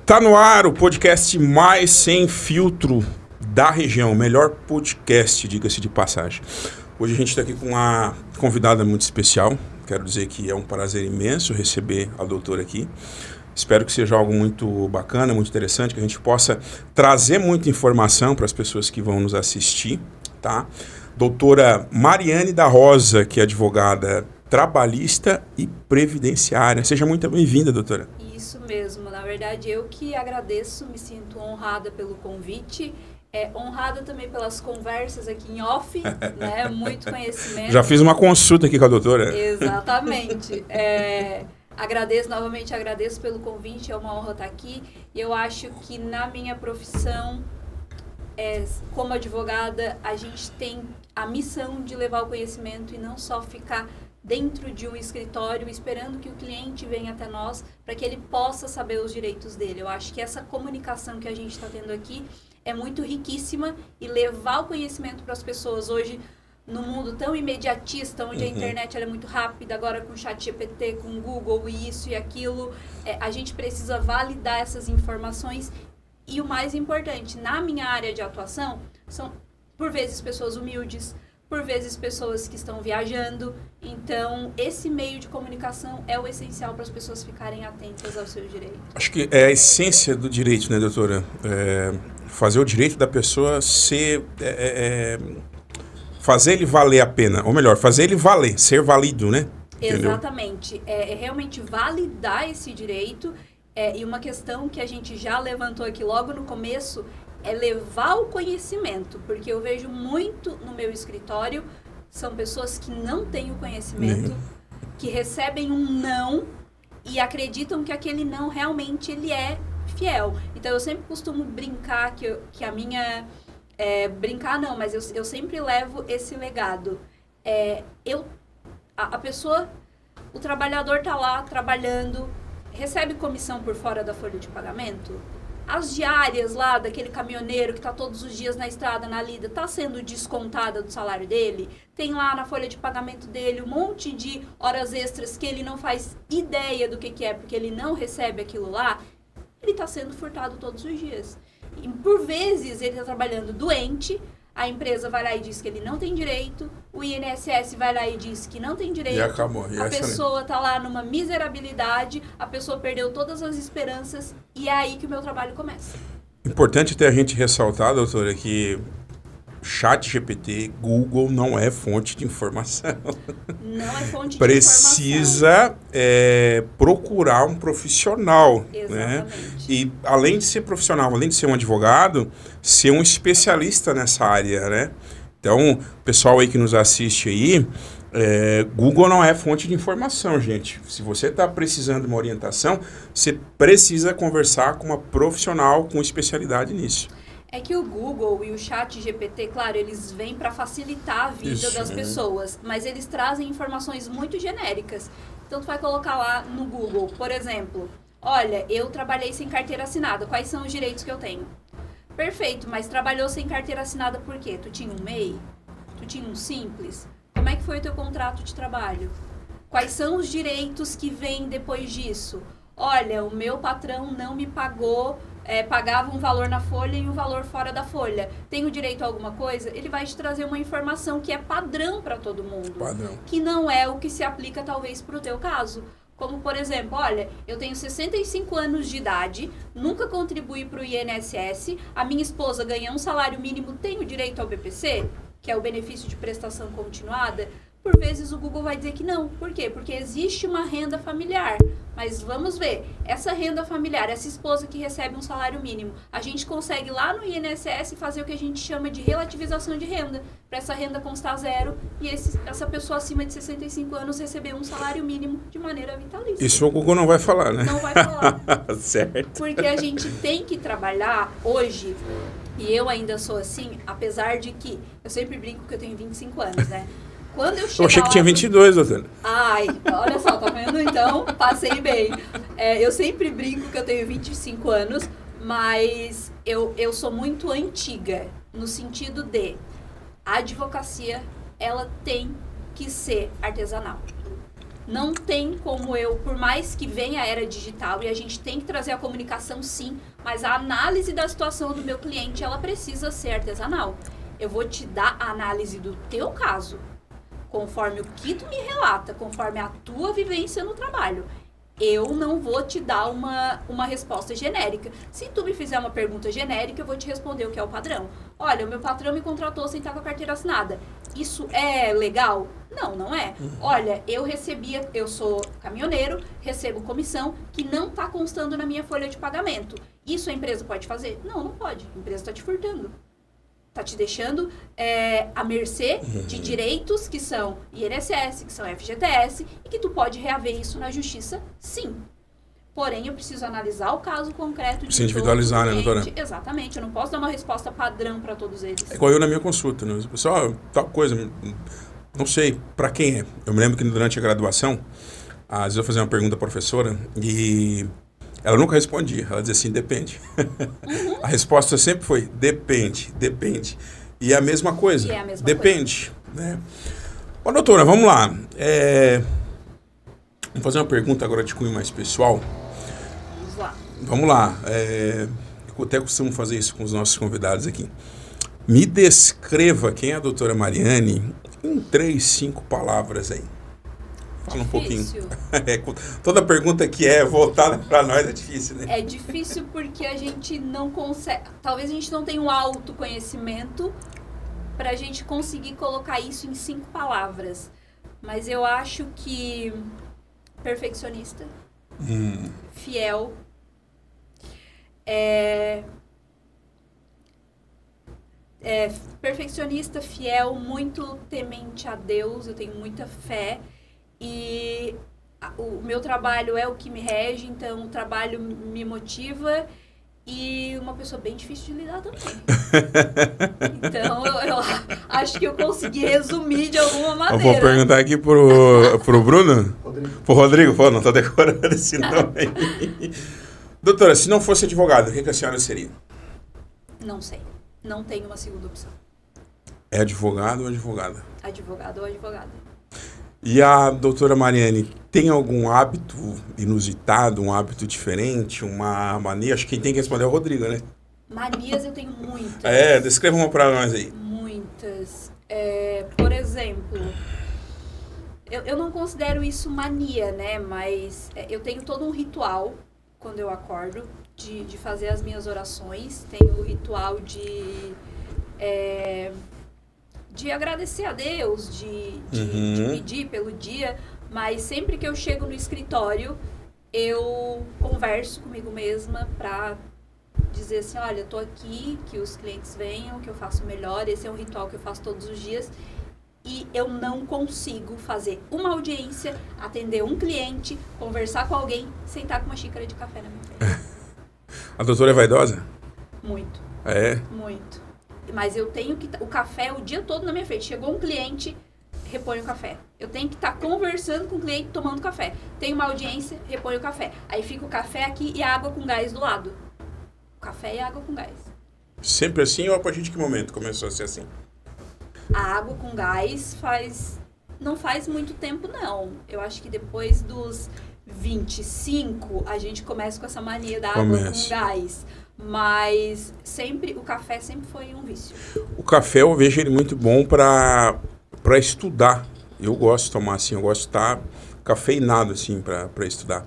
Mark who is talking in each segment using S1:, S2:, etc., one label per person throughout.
S1: Tá no ar o podcast mais sem filtro da região, o melhor podcast, diga-se de passagem. Hoje a gente está aqui com uma convidada muito especial. Quero dizer que é um prazer imenso receber a doutora aqui. Espero que seja algo muito bacana, muito interessante, que a gente possa trazer muita informação para as pessoas que vão nos assistir, tá? Doutora Mariane da Rosa, que é advogada trabalhista e previdenciária. Seja muito bem-vinda, doutora.
S2: Isso mesmo. Na verdade, eu que agradeço, me sinto honrada pelo convite. Honrada também pelas conversas aqui em off, né? Muito conhecimento.
S1: Já fiz uma consulta aqui com a doutora.
S2: Exatamente. Agradeço pelo convite, é uma honra estar aqui. E eu acho que na minha profissão, como advogada, a gente tem a missão de levar o conhecimento e não só ficar dentro de um escritório esperando que o cliente venha até nós para que ele possa saber os direitos dele. Eu acho que essa comunicação que a gente está tendo aqui é muito riquíssima e levar o conhecimento para as pessoas hoje no mundo tão imediatista, onde a internet ela é muito rápida, agora com o ChatGPT, com o Google e isso e aquilo, a gente precisa validar essas informações e o mais importante, na minha área de atuação, são por vezes pessoas humildes, por vezes pessoas que estão viajando. Então, esse meio de comunicação é o essencial para as pessoas ficarem atentas aos seus direitos.
S1: Acho que é a essência do direito, né, doutora? Fazer o direito da pessoa ser... fazer ele valer a pena. Ou melhor, fazer ele valer, ser válido, né? Entendeu?
S2: Exatamente. É realmente validar esse direito. E uma questão que a gente já levantou aqui logo no começo é levar o conhecimento, porque eu vejo muito no meu escritório, são pessoas que não têm o conhecimento, que recebem um não e acreditam que aquele não realmente ele é fiel. Então eu sempre costumo brincar que a minha... brincar não, mas eu sempre levo esse legado. A pessoa, o trabalhador tá lá trabalhando, recebe comissão por fora da folha de pagamento? As diárias lá daquele caminhoneiro que está todos os dias na estrada, na lida, está sendo descontada do salário dele? Tem lá na folha de pagamento dele um monte de horas extras que ele não faz ideia do que é, porque ele não recebe aquilo lá? Ele está sendo furtado todos os dias. E por vezes ele está trabalhando doente, a empresa vai lá e diz que ele não tem direito, o INSS vai lá e diz que não tem direito,
S1: E acabou.
S2: a pessoa está lá numa miserabilidade, a pessoa perdeu todas as esperanças e é aí que o meu trabalho começa.
S1: Importante ter a gente ressaltar, doutora, que ChatGPT, Google não é fonte de informação.
S2: Não é fonte de
S1: Precisa procurar um profissional.
S2: Exatamente.
S1: Né? E além de ser profissional, além de ser um advogado, ser um especialista nessa área, né? Então, o pessoal aí que nos assiste aí, Google não é fonte de informação, gente. Se você está precisando de uma orientação, você precisa conversar com uma profissional com especialidade nisso.
S2: É que o Google e o ChatGPT, claro, eles vêm para facilitar a vida das pessoas, mas eles trazem informações muito genéricas. Então, tu vai colocar lá no Google, por exemplo, olha, eu trabalhei sem carteira assinada, quais são os direitos que eu tenho? Perfeito, mas trabalhou sem carteira assinada por quê? Tu tinha um MEI? Tu tinha um Simples? Como é que foi o teu contrato de trabalho? Quais são os direitos que vêm depois disso? Olha, o meu patrão não me pagou... pagava um valor na folha e um valor fora da folha. Tenho direito a alguma coisa? Ele vai te trazer uma informação que é padrão para todo mundo.
S1: Padrão.
S2: Que não é o que se aplica, talvez, para o teu caso. Como, por exemplo, olha, eu tenho 65 anos de idade, nunca contribuí para o INSS, a minha esposa ganha um salário mínimo, tenho direito ao BPC, que é o benefício de prestação continuada? Por vezes o Google vai dizer que não. Por quê? Porque existe uma renda familiar. Mas vamos ver, essa renda familiar, essa esposa que recebe um salário mínimo, a gente consegue lá no INSS fazer o que a gente chama de relativização de renda, para essa renda constar zero e essa pessoa acima de 65 anos receber um salário mínimo de maneira vitalícia.
S1: Isso o Google não vai falar, né?
S2: Não vai falar.
S1: Certo.
S2: Porque a gente tem que trabalhar hoje, e eu ainda sou assim, apesar de que eu sempre brinco que eu tenho 25 anos, né? Quando eu
S1: achei que tinha 22, doutora.
S2: Ai, olha só, tá vendo? Então, passei bem. Eu sempre brinco que eu tenho 25 anos, mas eu sou muito antiga, no sentido de a advocacia, ela tem que ser artesanal. Não tem como por mais que venha a era digital, e a gente tem que trazer a comunicação sim, mas a análise da situação do meu cliente, ela precisa ser artesanal. Eu vou te dar a análise do teu caso, conforme o que tu me relata, conforme a tua vivência no trabalho. Eu não vou te dar uma resposta genérica. Se tu me fizer uma pergunta genérica, eu vou te responder o que é o padrão. Olha, o meu patrão me contratou sem estar com a carteira assinada. Isso é legal? Não, não é. Olha, eu sou caminhoneiro, recebo comissão que não está constando na minha folha de pagamento. Isso a empresa pode fazer? Não, não pode. A empresa está te furtando. Está te deixando à mercê de direitos que são INSS, que são FGTS, e que tu pode reaver isso na justiça, sim. Porém, eu preciso analisar o caso concreto de
S1: se individualizar, né, doutora?
S2: Exatamente, eu não posso dar uma resposta padrão para todos eles.
S1: É igual eu na minha consulta, né? Pessoal, tal coisa, não sei para quem é. Eu me lembro que durante a graduação, às vezes eu fazia uma pergunta à professora e ela nunca respondia. Ela dizia assim, depende. A resposta sempre foi, depende. E é a mesma coisa. Depende. Né? Bom, doutora, vamos lá. Vamos fazer uma pergunta agora de cunho mais pessoal. Vamos lá. Eu até costumo fazer isso com os nossos convidados aqui. Me descreva quem é a doutora Mariane em 3, 5 palavras aí. Fala um pouquinho. Toda pergunta que é voltada para nós é difícil, né?
S2: É difícil porque a gente não consegue... Talvez a gente não tenha um autoconhecimento para a gente conseguir colocar isso em 5 palavras. Mas eu acho que perfeccionista, fiel, perfeccionista, fiel, muito temente a Deus, eu tenho muita fé. E o meu trabalho é o que me rege, então o trabalho me motiva e uma pessoa bem difícil de lidar também. Então eu acho que eu consegui resumir de alguma maneira.
S1: Eu vou perguntar aqui pro Bruno? Pro Rodrigo? Pô, não tô decorando esse nome aí. Doutora, se não fosse advogada, o que a senhora seria?
S2: Não sei. Não tenho uma segunda opção.
S1: É advogado ou advogada?
S2: Advogado ou advogada.
S1: E a doutora Mariane tem algum hábito inusitado, um hábito diferente, uma mania? Acho que quem tem que responder é o Rodrigo, né?
S2: Manias eu tenho muitas.
S1: Descreva uma pra nós aí.
S2: Muitas. Por exemplo, eu não considero isso mania, né? Mas eu tenho todo um ritual quando eu acordo de fazer as minhas orações. Tenho o ritual de agradecer a Deus, de pedir pelo dia, mas sempre que eu chego no escritório, eu converso comigo mesma para dizer assim, olha, eu tô aqui, que os clientes venham, que eu faço melhor, esse é um ritual que eu faço todos os dias, e eu não consigo fazer uma audiência, atender um cliente, conversar com alguém, sentar com uma xícara de café na minha frente.
S1: A doutora é vaidosa?
S2: Muito. Muito. Mas eu tenho que... O café o dia todo na minha frente. Chegou um cliente, reponho o café. Eu tenho que estar conversando com o cliente, tomando café. Tem uma audiência, reponho o café. Aí fica o café aqui e a água com gás do lado. O café e a água com gás.
S1: Sempre assim ou a partir de que momento começou a ser assim?
S2: A água com gás não faz muito tempo, não. Eu acho que depois dos 25, a gente começa com essa mania da água com gás. Mas o café sempre foi um vício.
S1: O café eu vejo ele muito bom para estudar. Eu gosto de tomar assim, eu gosto de estar cafeinado assim para estudar.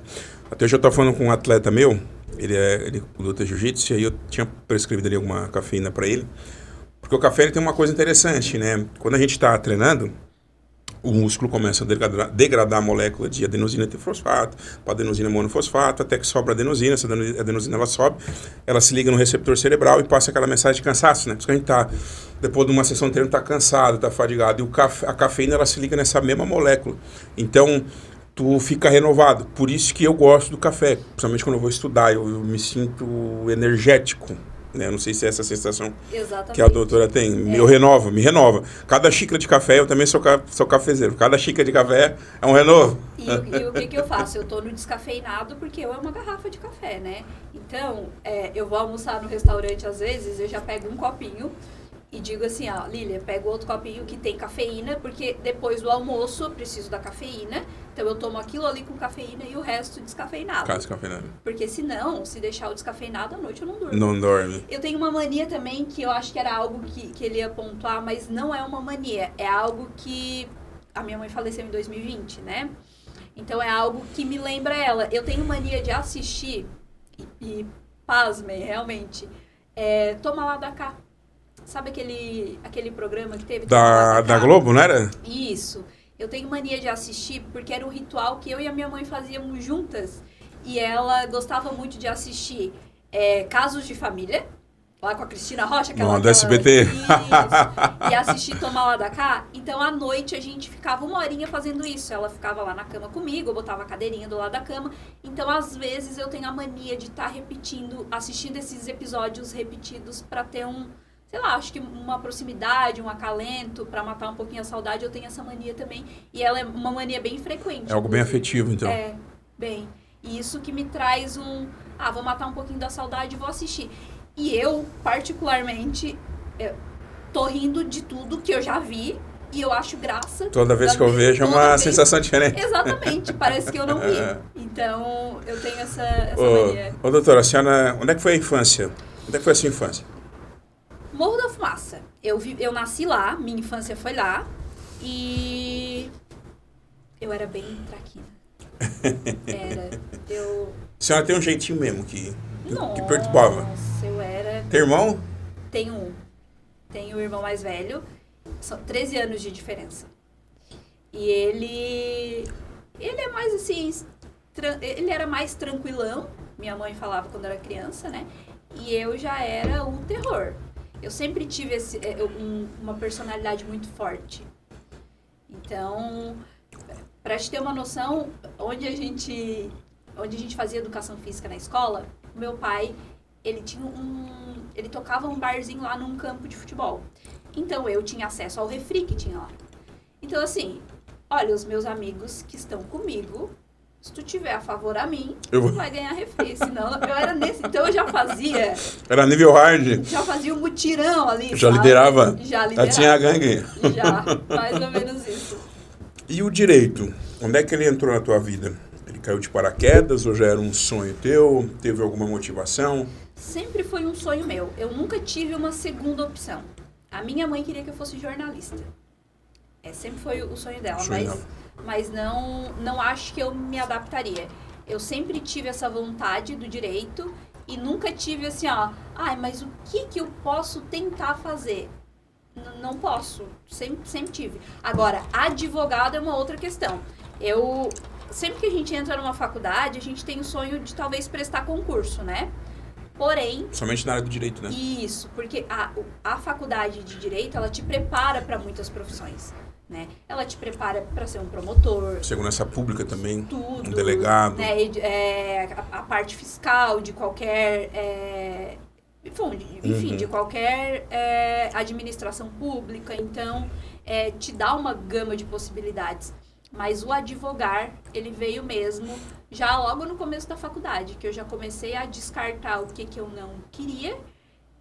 S1: Até hoje eu estava falando com um atleta meu, ele luta jiu-jitsu, e aí eu tinha prescrevido ali alguma cafeína para ele. Porque o café ele tem uma coisa interessante, né? Quando a gente está treinando, o músculo começa a degradar a molécula de adenosina trifosfato para adenosina monofosfato, até que sobra adenosina. Essa adenosina ela sobe, ela se liga no receptor cerebral e passa aquela mensagem de cansaço, né? Por isso que a gente tá, depois de uma sessão de treino, tá cansado, tá fadigado. E a cafeína ela se liga nessa mesma molécula. Então, tu fica renovado. Por isso que eu gosto do café, principalmente quando eu vou estudar, eu me sinto energético. Né? Não sei se é essa sensação que a doutora tem. Me renova. Cada xícara de café, eu também sou cafezeiro. Cada xícara de café é um renovo.
S2: E o que eu faço? Eu tô no descafeinado porque eu é uma garrafa de café, né? Então, eu vou almoçar no restaurante às vezes, eu já pego um copinho e digo assim, ó, Lília, pega o outro copinho que tem cafeína, porque depois do almoço eu preciso da cafeína, então eu tomo aquilo ali com cafeína e o resto descafeinado.
S1: Descafeinado.
S2: Porque senão, se deixar o descafeinado à noite, eu não durmo.
S1: Não dorme.
S2: Eu tenho uma mania também, que eu acho que era algo que ele ia pontuar, mas não é uma mania, é algo que a minha mãe faleceu em 2020, né? Então é algo que me lembra ela. Eu tenho mania de assistir, e pasmem, realmente, Toma Lá da Cá. Sabe aquele programa que teve?
S1: Da Globo, não era?
S2: Isso. Eu tenho mania de assistir porque era um ritual que eu e a minha mãe fazíamos juntas. E ela gostava muito de assistir Casos de Família, lá com a Cristina Rocha.
S1: Do SBT.
S2: Isso. E assistir Toma Lá da Cá. Então, à noite, a gente ficava 1 horinha fazendo isso. Ela ficava lá na cama comigo, eu botava a cadeirinha do lado da cama. Então, às vezes, eu tenho a mania de estar assistindo esses episódios repetidos para ter sei lá, acho que uma proximidade, um acalento, para matar um pouquinho a saudade. Eu tenho essa mania também. E ela é uma mania bem frequente.
S1: É algo bem afetivo, então.
S2: Bem. E isso que me traz vou matar um pouquinho da saudade e vou assistir. E eu, particularmente, tô rindo de tudo que eu já vi e eu acho graça.
S1: Toda vez que eu vejo é uma sensação diferente.
S2: Exatamente, parece que eu não vi. Então, eu tenho essa mania.
S1: Ô, doutora, a senhora, onde é que foi a infância? Onde é que foi a sua infância?
S2: Morro da Fumaça. Eu nasci lá, minha infância foi lá e eu era bem traquina.
S1: A senhora tem um jeitinho mesmo que perturbava.
S2: Nossa, eu era...
S1: Tem irmão?
S2: Tenho um. Tenho o irmão mais velho. São 13 anos de diferença. E ele é mais assim... Ele era mais tranquilão. Minha mãe falava quando era criança, né? E eu já era o terror. Eu sempre tive uma personalidade muito forte. Então, pra te ter uma noção, onde a gente fazia educação física na escola, meu pai, ele tocava um barzinho lá num campo de futebol. Então, eu tinha acesso ao refri que tinha lá. Então, assim, olha, os meus amigos que estão comigo, se tu tiver a favor a mim, tu vai ganhar refri. Senão, eu era nesse... Então, eu já fazia...
S1: Era nível hard.
S2: Já fazia um mutirão ali,
S1: Já liderava?
S2: Já liderava.
S1: Já tinha a gangue?
S2: Já, mais ou menos isso.
S1: E o direito? Onde é que ele entrou na tua vida? Ele caiu de paraquedas ou já era um sonho teu? Teve alguma motivação?
S2: Sempre foi um sonho meu. Eu nunca tive uma segunda opção. A minha mãe queria que eu fosse jornalista. Sempre foi o sonho dela, mas não acho que eu me adaptaria. Eu sempre tive essa vontade do direito e nunca tive assim, mas o que eu posso tentar fazer? Não posso, sempre tive. Agora, advogado é uma outra questão. Sempre que a gente entra numa faculdade, a gente tem o sonho de talvez prestar concurso, né? Porém...
S1: Somente na área do direito, né?
S2: Isso, porque a faculdade de direito, ela te prepara para muitas profissões, né? Ela te prepara para ser um promotor.
S1: Segurança pública também.
S2: Tudo.
S1: Um delegado.
S2: Né? A parte fiscal de qualquer... enfim, de qualquer administração pública. Então, te dá uma gama de possibilidades. Mas o advogar, ele veio mesmo já logo no começo da faculdade, que eu já comecei a descartar o que eu não queria,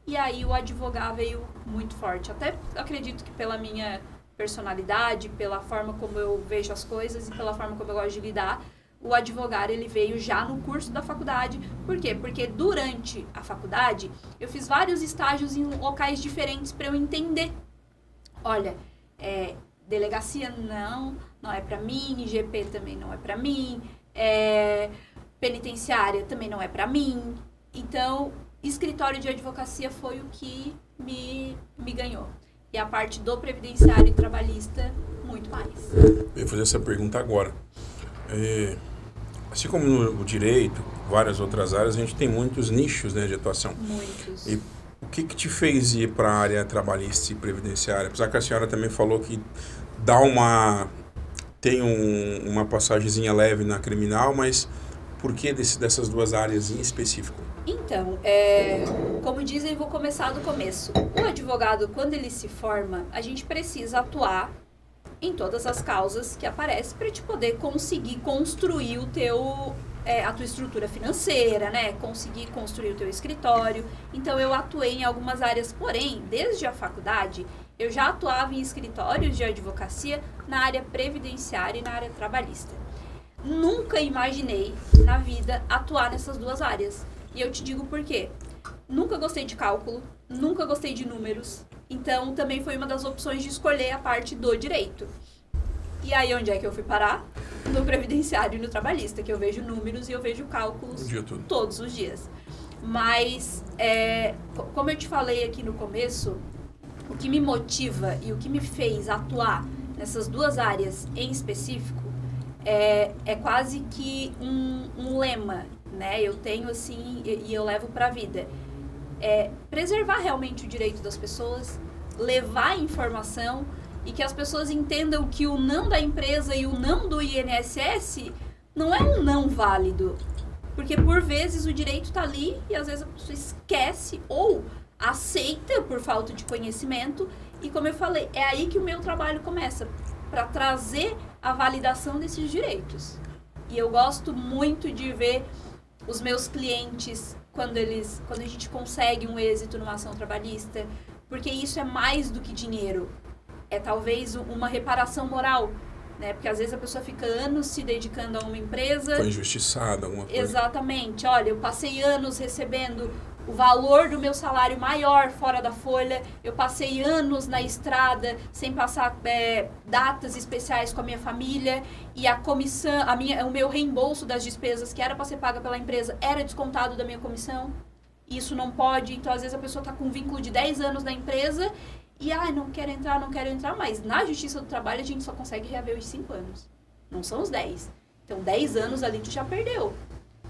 S2: e aí o advogar veio muito forte. Até acredito que pela minha personalidade, pela forma como eu vejo as coisas e pela forma como eu gosto de lidar, o advogar, ele veio já no curso da faculdade. Por quê? Porque durante a faculdade, eu fiz vários estágios em locais diferentes para eu entender. Olha, delegacia não é pra mim, IGP também não é pra mim, penitenciária também não é pra mim. Então, escritório de advocacia foi o que me ganhou. E a parte do previdenciário e trabalhista, muito mais.
S1: Eu ia fazer essa pergunta agora. Assim como no direito, várias outras áreas, a gente tem muitos nichos, né, de atuação.
S2: Muitos.
S1: E o que te fez ir para a área trabalhista e previdenciária? Apesar que a senhora também falou que tem uma passagemzinha leve na criminal, mas por que dessas duas áreas em específico?
S2: Então, como dizem, vou começar do começo. O advogado, quando ele se forma, a gente precisa atuar em todas as causas que aparecem para te poder conseguir construir a tua estrutura financeira, né? Conseguir construir o teu escritório. Então, eu atuei em algumas áreas, porém, desde a faculdade, eu já atuava em escritórios de advocacia na área previdenciária e na área trabalhista. Nunca imaginei, na vida, atuar nessas duas áreas. E eu te digo por quê. Nunca gostei de cálculo, nunca gostei de números. Então, também foi uma das opções de escolher a parte do direito. E aí, onde é que eu fui parar? No previdenciário e no trabalhista, que eu vejo números e eu vejo cálculos todos os dias. Mas, como eu te falei aqui no começo, o que me motiva e o que me fez atuar nessas duas áreas em específico é quase que um lema, né? Eu tenho assim, e eu levo para a vida. Preservar realmente o direito das pessoas, levar informação e que as pessoas entendam que o não da empresa e o não do INSS não é um não válido. Porque, por vezes, o direito está ali e, às vezes, a pessoa esquece ou aceita por falta de conhecimento. E, como eu falei, é aí que o meu trabalho começa, para trazer a validação desses direitos. E eu gosto muito de ver os meus clientes quando a gente consegue um êxito numa ação trabalhista, porque isso é mais do que dinheiro. É talvez uma reparação moral, né? Porque às vezes a pessoa fica anos se dedicando a uma empresa.
S1: Foi injustiçada, alguma coisa.
S2: Exatamente. Olha, eu passei anos recebendo o valor do meu salário maior fora da folha. Eu passei anos na estrada sem passar datas especiais com a minha família. E a comissão, o meu reembolso das despesas que era para ser paga pela empresa era descontado da minha comissão. Isso não pode. Então, às vezes, a pessoa está com um vínculo de 10 anos na empresa e, não quero entrar, mas na Justiça do Trabalho a gente só consegue reaver os 5 anos. Não são os 10. Então, 10 anos ali tu já perdeu.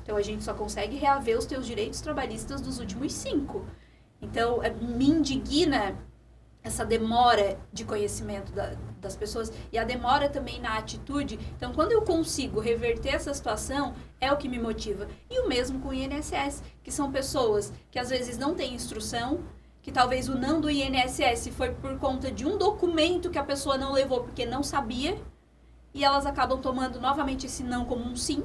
S2: Então, a gente só consegue reaver os teus direitos trabalhistas dos últimos 5. Então, me indigna essa demora de conhecimento das pessoas e a demora também na atitude. Então, quando eu consigo reverter essa situação, é o que me motiva. E o mesmo com o INSS, que são pessoas que às vezes não têm instrução, que talvez o não do INSS foi por conta de um documento que a pessoa não levou porque não sabia, e elas acabam tomando novamente esse não como um sim,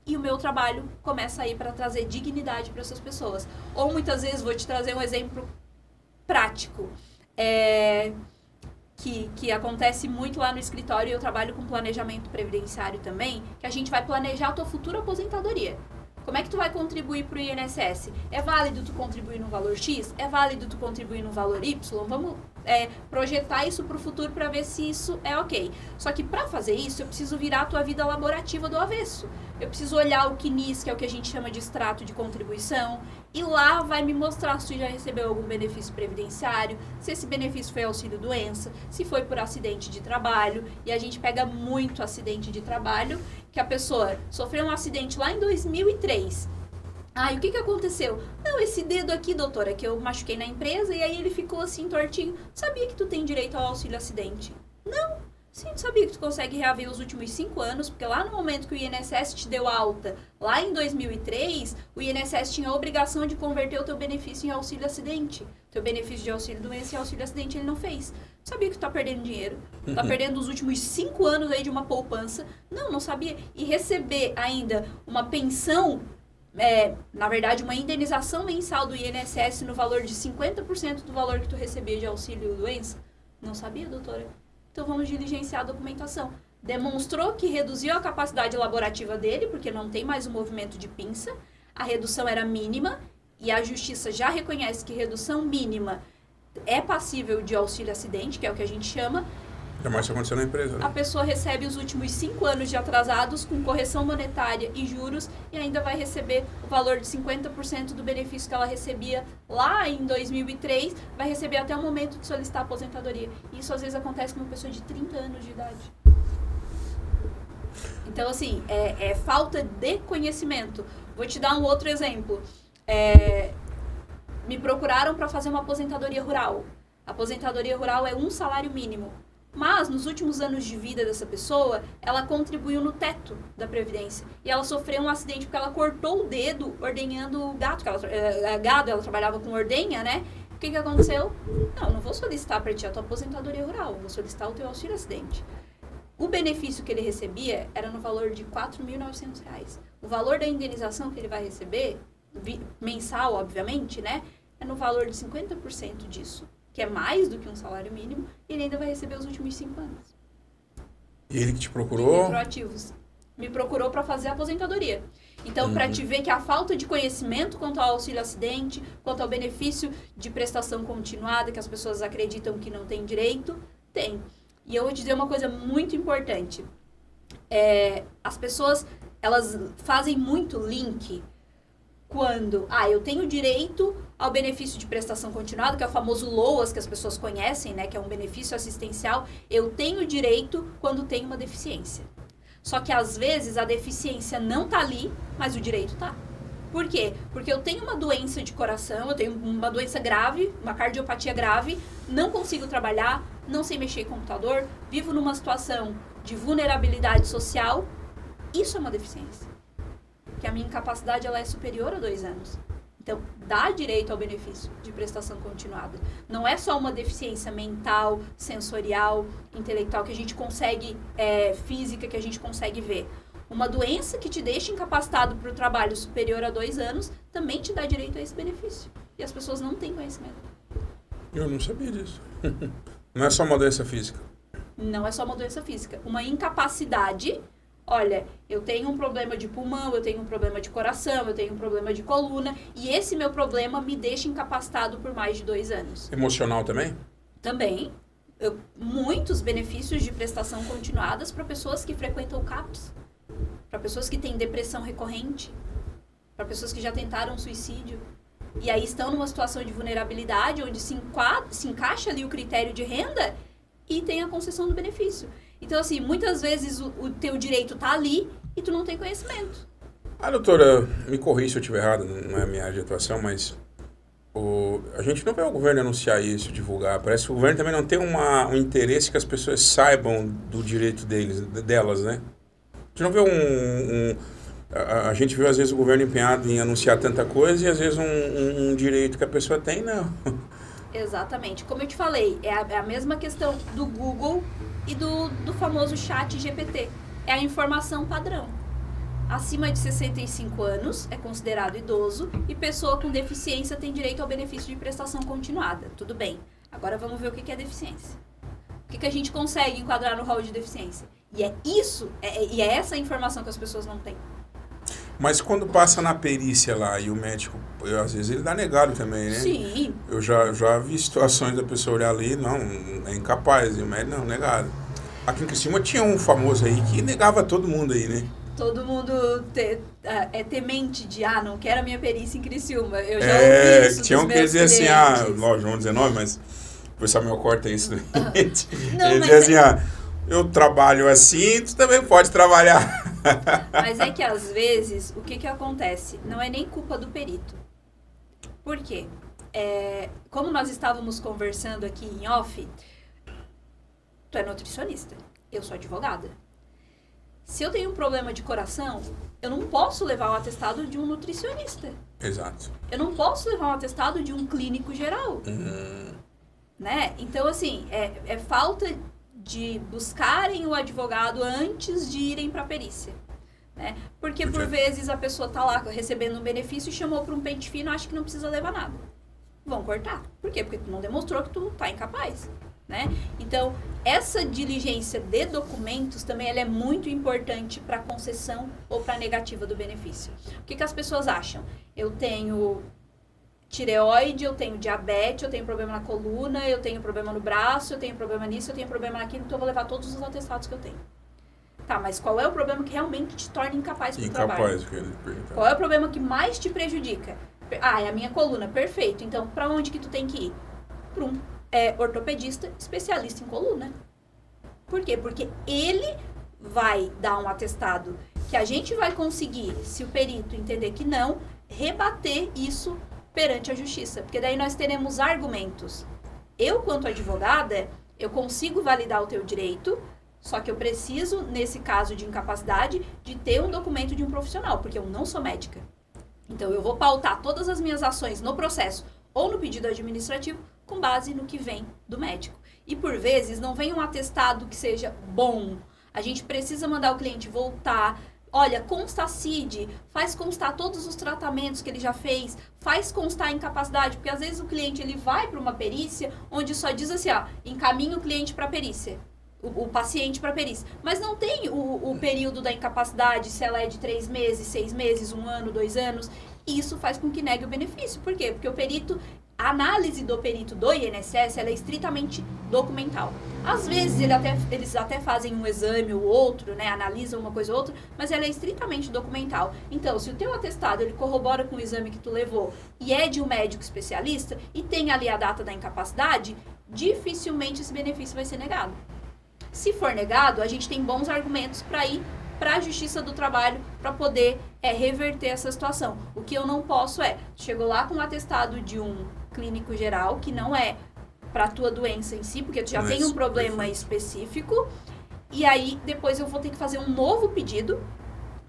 S2: e o meu trabalho começa a ir para trazer dignidade para essas pessoas. Ou muitas vezes, vou te trazer um exemplo prático, que acontece muito lá no escritório, e eu trabalho com planejamento previdenciário também, que a gente vai planejar a tua futura aposentadoria. Como é que tu vai contribuir para o INSS? É válido tu contribuir no valor X? É válido tu contribuir no valor Y? Vamos projetar isso para o futuro para ver se isso é ok. Só que para fazer isso, eu preciso virar a tua vida laborativa do avesso. Eu preciso olhar o CNIS, que é o que a gente chama de extrato de contribuição, e lá vai me mostrar se tu já recebeu algum benefício previdenciário, se esse benefício foi auxílio-doença, se foi por acidente de trabalho, e a gente pega muito acidente de trabalho, que a pessoa sofreu um acidente lá em 2003. E o que aconteceu? Não, esse dedo aqui, doutora, que eu machuquei na empresa, e aí ele ficou assim, tortinho. Sabia que tu tem direito ao auxílio-acidente? Não. Sim, tu sabia que tu consegue reaver os últimos 5 anos, porque lá no momento que o INSS te deu alta, lá em 2003, o INSS tinha a obrigação de converter o teu benefício em auxílio-acidente. Teu benefício de auxílio-doença e auxílio-acidente ele não fez. Tu sabia que tu tá perdendo dinheiro? Tu tá perdendo os últimos 5 anos aí de uma poupança? Não sabia. E receber ainda uma pensão, na verdade, uma indenização mensal do INSS no valor de 50% do valor que tu recebia de auxílio-doença? Não sabia, doutora? Então, vamos diligenciar a documentação. Demonstrou que reduziu a capacidade laborativa dele, porque não tem mais o movimento de pinça. A redução era mínima e a Justiça já reconhece que redução mínima é passível de auxílio-acidente, que é o que a gente chama.
S1: Jamais isso aconteceu na empresa, né?
S2: A pessoa recebe os últimos 5 anos de atrasados com correção monetária e juros e ainda vai receber o valor de 50% do benefício que ela recebia lá em 2003, vai receber até o momento de solicitar a aposentadoria. E isso às vezes acontece com uma pessoa de 30 anos de idade. Então, assim, é falta de conhecimento. Vou te dar um outro exemplo. Me procuraram para fazer uma aposentadoria rural. A aposentadoria rural é um salário mínimo. Mas, nos últimos anos de vida dessa pessoa, ela contribuiu no teto da Previdência. E ela sofreu um acidente porque ela cortou o dedo ordenhando gato. Ela trabalhava com ordenha, né? O que aconteceu? Não vou solicitar para ti a tua aposentadoria rural. Vou solicitar o teu auxílio-acidente. O benefício que ele recebia era no valor de R$ 4.900. O valor da indenização que ele vai receber, mensal, obviamente, né? É no valor de 50% disso, que é mais do que um salário mínimo, e ele ainda vai receber os últimos 5 anos.
S1: E ele que te procurou?
S2: Retroativos. Me procurou para fazer a aposentadoria. Então, para te ver que a falta de conhecimento quanto ao auxílio acidente, quanto ao benefício de prestação continuada, que as pessoas acreditam que não tem direito, tem. E eu vou te dizer uma coisa muito importante. As pessoas, elas fazem muito link quando, eu tenho direito ao benefício de prestação continuada, que é o famoso LOAS, que as pessoas conhecem, né, que é um benefício assistencial. Eu tenho direito quando tenho uma deficiência. Só que, às vezes, a deficiência não tá ali, mas o direito tá. Por quê? Porque eu tenho uma doença de coração, eu tenho uma doença grave, uma cardiopatia grave, não consigo trabalhar, não sei mexer em computador, vivo numa situação de vulnerabilidade social. Isso é uma deficiência. Que a minha incapacidade ela é superior a 2 anos. Então, dá direito ao benefício de prestação continuada. Não é só uma deficiência mental, sensorial, intelectual, que a gente consegue, física, que a gente consegue ver. Uma doença que te deixa incapacitado para o trabalho superior a 2 anos também te dá direito a esse benefício. E as pessoas não têm conhecimento.
S1: Eu não sabia disso. Não é só uma doença física.
S2: Não é só uma doença física. Uma incapacidade... Olha, eu tenho um problema de pulmão, eu tenho um problema de coração, eu tenho um problema de coluna, e esse meu problema me deixa incapacitado por mais de 2 anos.
S1: Emocional também?
S2: Também. Muitos benefícios de prestação continuadas para pessoas que frequentam o CAPS, para pessoas que têm depressão recorrente, para pessoas que já tentaram suicídio, e aí estão numa situação de vulnerabilidade, onde se encaixa ali o critério de renda e tem a concessão do benefício. Então, assim, muitas vezes o teu direito tá ali e tu não tem conhecimento.
S1: Doutora, me corrija se eu estiver errado, não é a minha área de atuação, mas a gente não vê o governo anunciar isso, divulgar. Parece que o governo também não tem um interesse que as pessoas saibam do direito delas, né? A gente não vê a gente vê, às vezes, o governo empenhado em anunciar tanta coisa e, às vezes, um direito que a pessoa tem, não.
S2: Exatamente. Como eu te falei, é a mesma questão do Google e do famoso chat GPT. É a informação padrão. Acima de 65 anos é considerado idoso e pessoa com deficiência tem direito ao benefício de prestação continuada. Tudo bem. Agora vamos ver o que é deficiência. O que a gente consegue enquadrar no rol de deficiência? E é isso, e é essa informação que as pessoas não têm.
S1: Mas quando passa na perícia lá e o médico, às vezes ele dá negado também, né?
S2: Sim.
S1: Eu já vi situações da pessoa olhar ali, não, é incapaz, e o médico, não, negado. Aqui em Criciúma tinha um famoso aí que negava todo mundo aí, né?
S2: Todo mundo é temente de, não quero a minha perícia em Criciúma. Eu já ouvi isso
S1: tinha
S2: dos
S1: um que
S2: meus
S1: dizia assim,
S2: clientes.
S1: lógico, não vou dizer nome, mas o Samuel corta isso.
S2: Não,
S1: ele dizia assim, eu trabalho assim, tu também pode trabalhar.
S2: Mas é que às vezes, o que acontece? Não é nem culpa do perito. Por quê? Como nós estávamos conversando aqui em off, tu é nutricionista, eu sou advogada. Se eu tenho um problema de coração, eu não posso levar um atestado de um nutricionista.
S1: Exato.
S2: Eu não posso levar um atestado de um clínico geral. Né? Então, assim, é falta de buscarem o advogado antes de irem para a perícia. Né? Porque, por vezes, a pessoa está lá recebendo um benefício e chamou para um pente fino e acha que não precisa levar nada. Vão cortar. Por quê? Porque tu não demonstrou que tu está incapaz. Né? Então, essa diligência de documentos também ela é muito importante para a concessão ou para a negativa do benefício. O que as pessoas acham? Eu tenho tireoide, eu tenho diabetes, eu tenho problema na coluna, eu tenho problema no braço, eu tenho problema nisso, eu tenho problema naquilo, então eu vou levar todos os atestados que eu tenho. Tá, mas qual é o problema que realmente te torna incapaz para o trabalho? Qual é o problema que mais te prejudica? É a minha coluna, perfeito. Então, para onde que tu tem que ir? Para um ortopedista especialista em coluna. Por quê? Porque ele vai dar um atestado que a gente vai conseguir, se o perito entender que não, rebater isso perante a justiça. Porque daí nós teremos argumentos. Eu, quanto advogada, eu consigo validar o teu direito, só que eu preciso, nesse caso de incapacidade, de ter um documento de um profissional, porque eu não sou médica. Então, eu vou pautar todas as minhas ações no processo ou no pedido administrativo com base no que vem do médico. E, por vezes, não vem um atestado que seja bom. A gente precisa mandar o cliente voltar. Olha, consta a CID, faz constar todos os tratamentos que ele já fez, faz constar a incapacidade, porque às vezes o cliente ele vai para uma perícia onde só diz assim, ó, encaminha o cliente para a perícia, o paciente para a perícia. Mas não tem o período da incapacidade, se ela é de 3 meses, 6 meses, 1 ano, 2 anos. E isso faz com que negue o benefício. Por quê? Porque o perito, a análise do perito do INSS, ela é estritamente documental. Às vezes eles até fazem um exame ou outro, né, analisam uma coisa ou outra, mas ela é estritamente documental. Então, se o teu atestado ele corrobora com o exame que tu levou e é de um médico especialista e tem ali a data da incapacidade, dificilmente esse benefício vai ser negado. Se for negado, a gente tem bons argumentos para ir para a Justiça do Trabalho para poder reverter essa situação. O que eu não posso chegou lá com um atestado de um clínico geral, que não é para a tua doença em si, porque tu já tem um problema específico, e aí depois eu vou ter que fazer um novo pedido.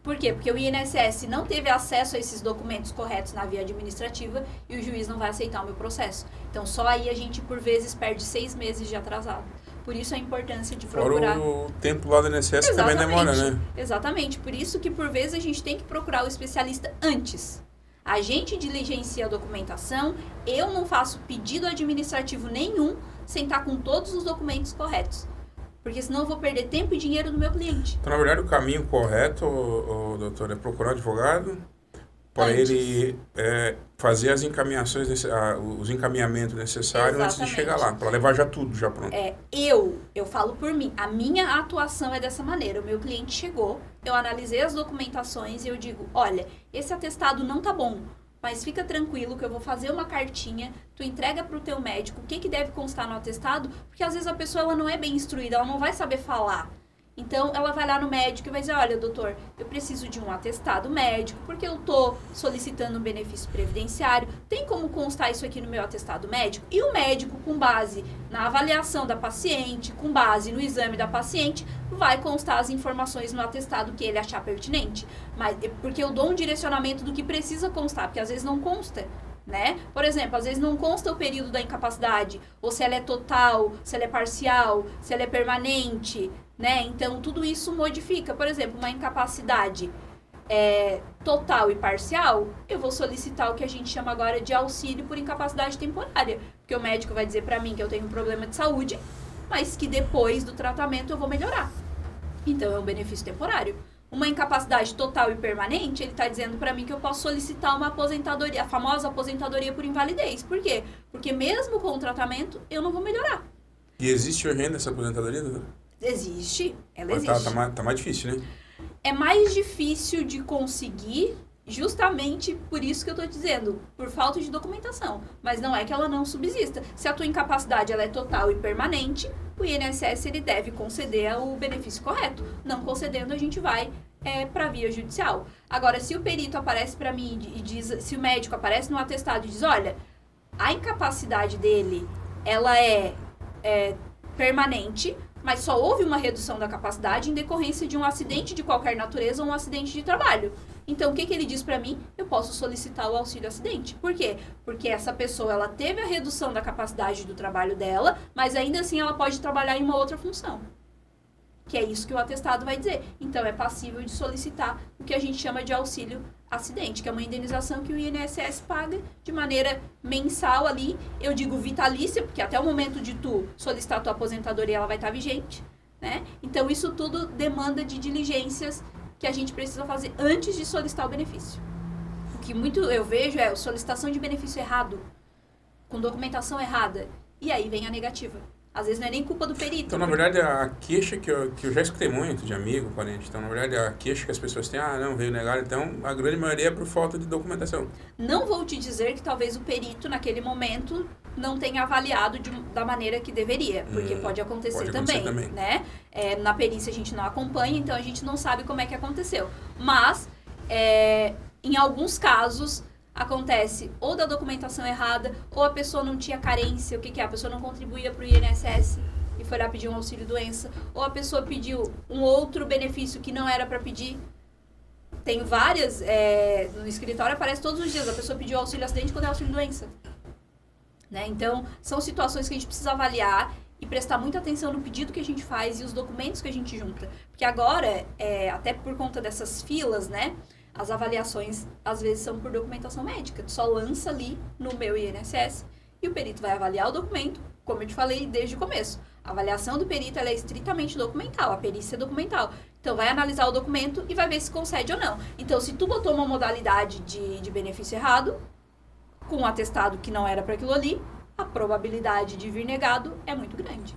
S2: Por quê? Porque o INSS não teve acesso a esses documentos corretos na via administrativa e o juiz não vai aceitar o meu processo. Então, só aí a gente, por vezes, perde 6 meses de atrasado. Por isso a importância de procurar...
S1: Fora o tempo lá do INSS que também demora, né?
S2: Exatamente. Por isso que, por vezes, a gente tem que procurar o especialista antes. A gente diligencia a documentação, eu não faço pedido administrativo nenhum sem estar com todos os documentos corretos. Porque senão eu vou perder tempo e dinheiro do meu cliente.
S1: Então, na verdade, o caminho correto, doutor, é procurar um advogado para ele fazer as encaminhações, os encaminhamentos necessários. Exatamente. Antes de chegar lá, para levar já tudo, já pronto.
S2: Eu falo por mim, a minha atuação é dessa maneira. O meu cliente chegou, eu analisei as documentações e eu digo, olha, esse atestado não tá bom, mas fica tranquilo que eu vou fazer uma cartinha, tu entrega pro teu médico o que deve constar no atestado, porque às vezes a pessoa ela não é bem instruída, ela não vai saber falar. Então, ela vai lá no médico e vai dizer, olha, doutor, eu preciso de um atestado médico, porque eu tô solicitando um benefício previdenciário, tem como constar isso aqui no meu atestado médico? E o médico, com base na avaliação da paciente, com base no exame da paciente, vai constar as informações no atestado que ele achar pertinente. Mas, porque eu dou um direcionamento do que precisa constar, porque às vezes não consta. Né? Por exemplo, às vezes não consta o período da incapacidade, ou se ela é total, se ela é parcial, se ela é permanente, né? Então, tudo isso modifica. Por exemplo, uma incapacidade total e parcial, eu vou solicitar o que a gente chama agora de auxílio por incapacidade temporária, porque o médico vai dizer pra mim que eu tenho um problema de saúde, mas que depois do tratamento eu vou melhorar. Então, é um benefício temporário. Uma incapacidade total e permanente, ele está dizendo para mim que eu posso solicitar uma aposentadoria, a famosa aposentadoria por invalidez. Por quê? Porque mesmo com o tratamento, eu não vou melhorar.
S1: E existe urgência essa aposentadoria, doutor?
S2: Existe, ela existe.
S1: Tá mais difícil, né?
S2: É mais difícil de conseguir, justamente por isso que eu estou dizendo, por falta de documentação. Mas não é que ela não subsista. Se a tua incapacidade ela é total e permanente, o INSS ele deve conceder o benefício correto. Não concedendo, a gente vai para via judicial. Agora, se o perito aparece para mim e diz, se o médico aparece no atestado e diz, olha, a incapacidade dele, ela é permanente, mas só houve uma redução da capacidade em decorrência de um acidente de qualquer natureza ou um acidente de trabalho. Então, o que ele diz para mim? Eu posso solicitar o auxílio acidente. Por quê? Porque essa pessoa, ela teve a redução da capacidade do trabalho dela, mas ainda assim ela pode trabalhar em uma outra função. Que é isso que o atestado vai dizer. Então, é passível de solicitar o que a gente chama de auxílio acidente, que é uma indenização que o INSS paga de maneira mensal ali. Eu digo vitalícia, porque até o momento de tu solicitar a tua aposentadoria, ela vai estar vigente, né? Então, isso tudo demanda de diligências que a gente precisa fazer antes de solicitar o benefício. O que muito eu vejo é a solicitação de benefício errado, com documentação errada, e aí vem a negativa. Às vezes não é nem culpa do perito.
S1: Então, na verdade, a queixa que eu já escutei muito de amigo, parente, então, na verdade, a queixa que as pessoas têm, não, veio negar, então, a grande maioria é por falta de documentação.
S2: Não vou te dizer que talvez o perito, naquele momento, não tenha avaliado da maneira que deveria, porque pode acontecer também, né? Na perícia a gente não acompanha, então a gente não sabe como é que aconteceu. Mas, em alguns casos, acontece ou da documentação errada, ou a pessoa não tinha carência, o que é? A pessoa não contribuía para o INSS e foi lá pedir um auxílio-doença, ou a pessoa pediu um outro benefício que não era para pedir. Tem várias, no escritório aparece todos os dias, a pessoa pediu auxílio-acidente quando é auxílio-doença. Né? Então, são situações que a gente precisa avaliar e prestar muita atenção no pedido que a gente faz e os documentos que a gente junta. Porque agora, até por conta dessas filas, né? As avaliações, às vezes, são por documentação médica. Tu só lança ali no meu INSS e o perito vai avaliar o documento, como eu te falei desde o começo. A avaliação do perito ela é estritamente documental, a perícia é documental. Então, vai analisar o documento e vai ver se concede ou não. Então, se tu botou uma modalidade de benefício errado, com um atestado que não era para aquilo ali, a probabilidade de vir negado é muito grande.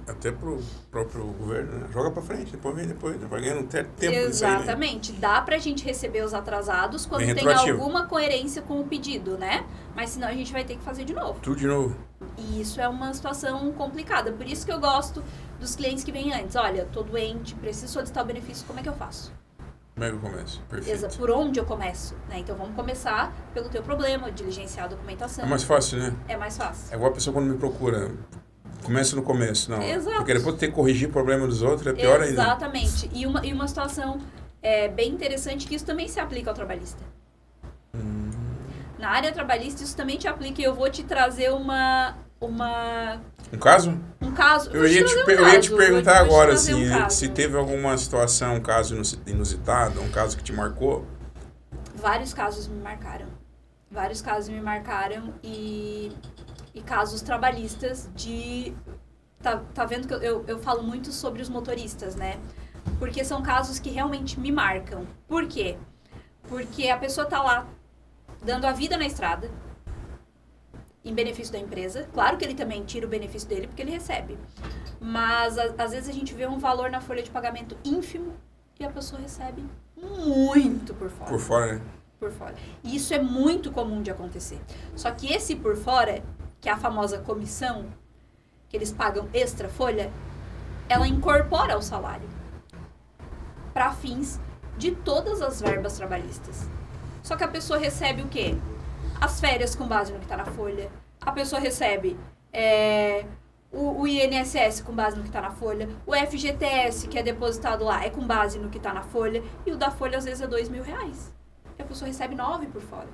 S1: Até pro próprio governo, né? Joga pra frente, depois vem depois. Vai ganhando tempo
S2: Exatamente.
S1: Disso aí, né?
S2: Dá pra gente receber os atrasados quando
S1: Bem
S2: tem
S1: retroativo.
S2: alguma coerência com o pedido, né? Mas senão a gente vai ter que fazer de novo.
S1: Tudo de novo.
S2: E isso é uma situação complicada. Por isso que eu gosto dos clientes que vêm antes. Olha, tô doente, preciso solicitar o benefício, como é que eu faço?
S1: Como é que eu começo? Perfeito.
S2: Por onde eu começo? Né? Então vamos começar pelo teu problema, diligenciar a documentação.
S1: É mais fácil, né?
S2: É mais fácil.
S1: É igual a pessoa quando me procura. Começa no começo, não.
S2: Exato.
S1: Porque depois ter que corrigir o problema dos outros é pior ainda.
S2: Exatamente. E uma situação bem interessante que isso também se aplica ao trabalhista. Na área trabalhista isso também te aplica e eu vou te trazer um
S1: caso?
S2: Um caso.
S1: Eu ia te perguntar agora se teve alguma situação, um caso inusitado, um caso que te marcou.
S2: Vários casos me marcaram. E casos trabalhistas de... Tá vendo que eu falo muito sobre os motoristas, né? Porque são casos que realmente me marcam. Por quê? Porque a pessoa tá lá dando a vida na estrada em benefício da empresa. Claro que ele também tira o benefício dele porque ele recebe. Mas às vezes a gente vê um valor na folha de pagamento ínfimo e a pessoa recebe muito por fora.
S1: Por fora, né?
S2: Por fora. E isso é muito comum de acontecer. Só que esse por fora, que é a famosa comissão, que eles pagam extra folha, ela incorpora ao salário para fins de todas as verbas trabalhistas. Só que a pessoa recebe o quê? As férias com base no que está na folha. A pessoa recebe o INSS com base no que está na folha. O FGTS, que é depositado lá, é com base no que está na folha. E o da folha, às vezes, é R$2.000. E a pessoa recebe 9 por fora.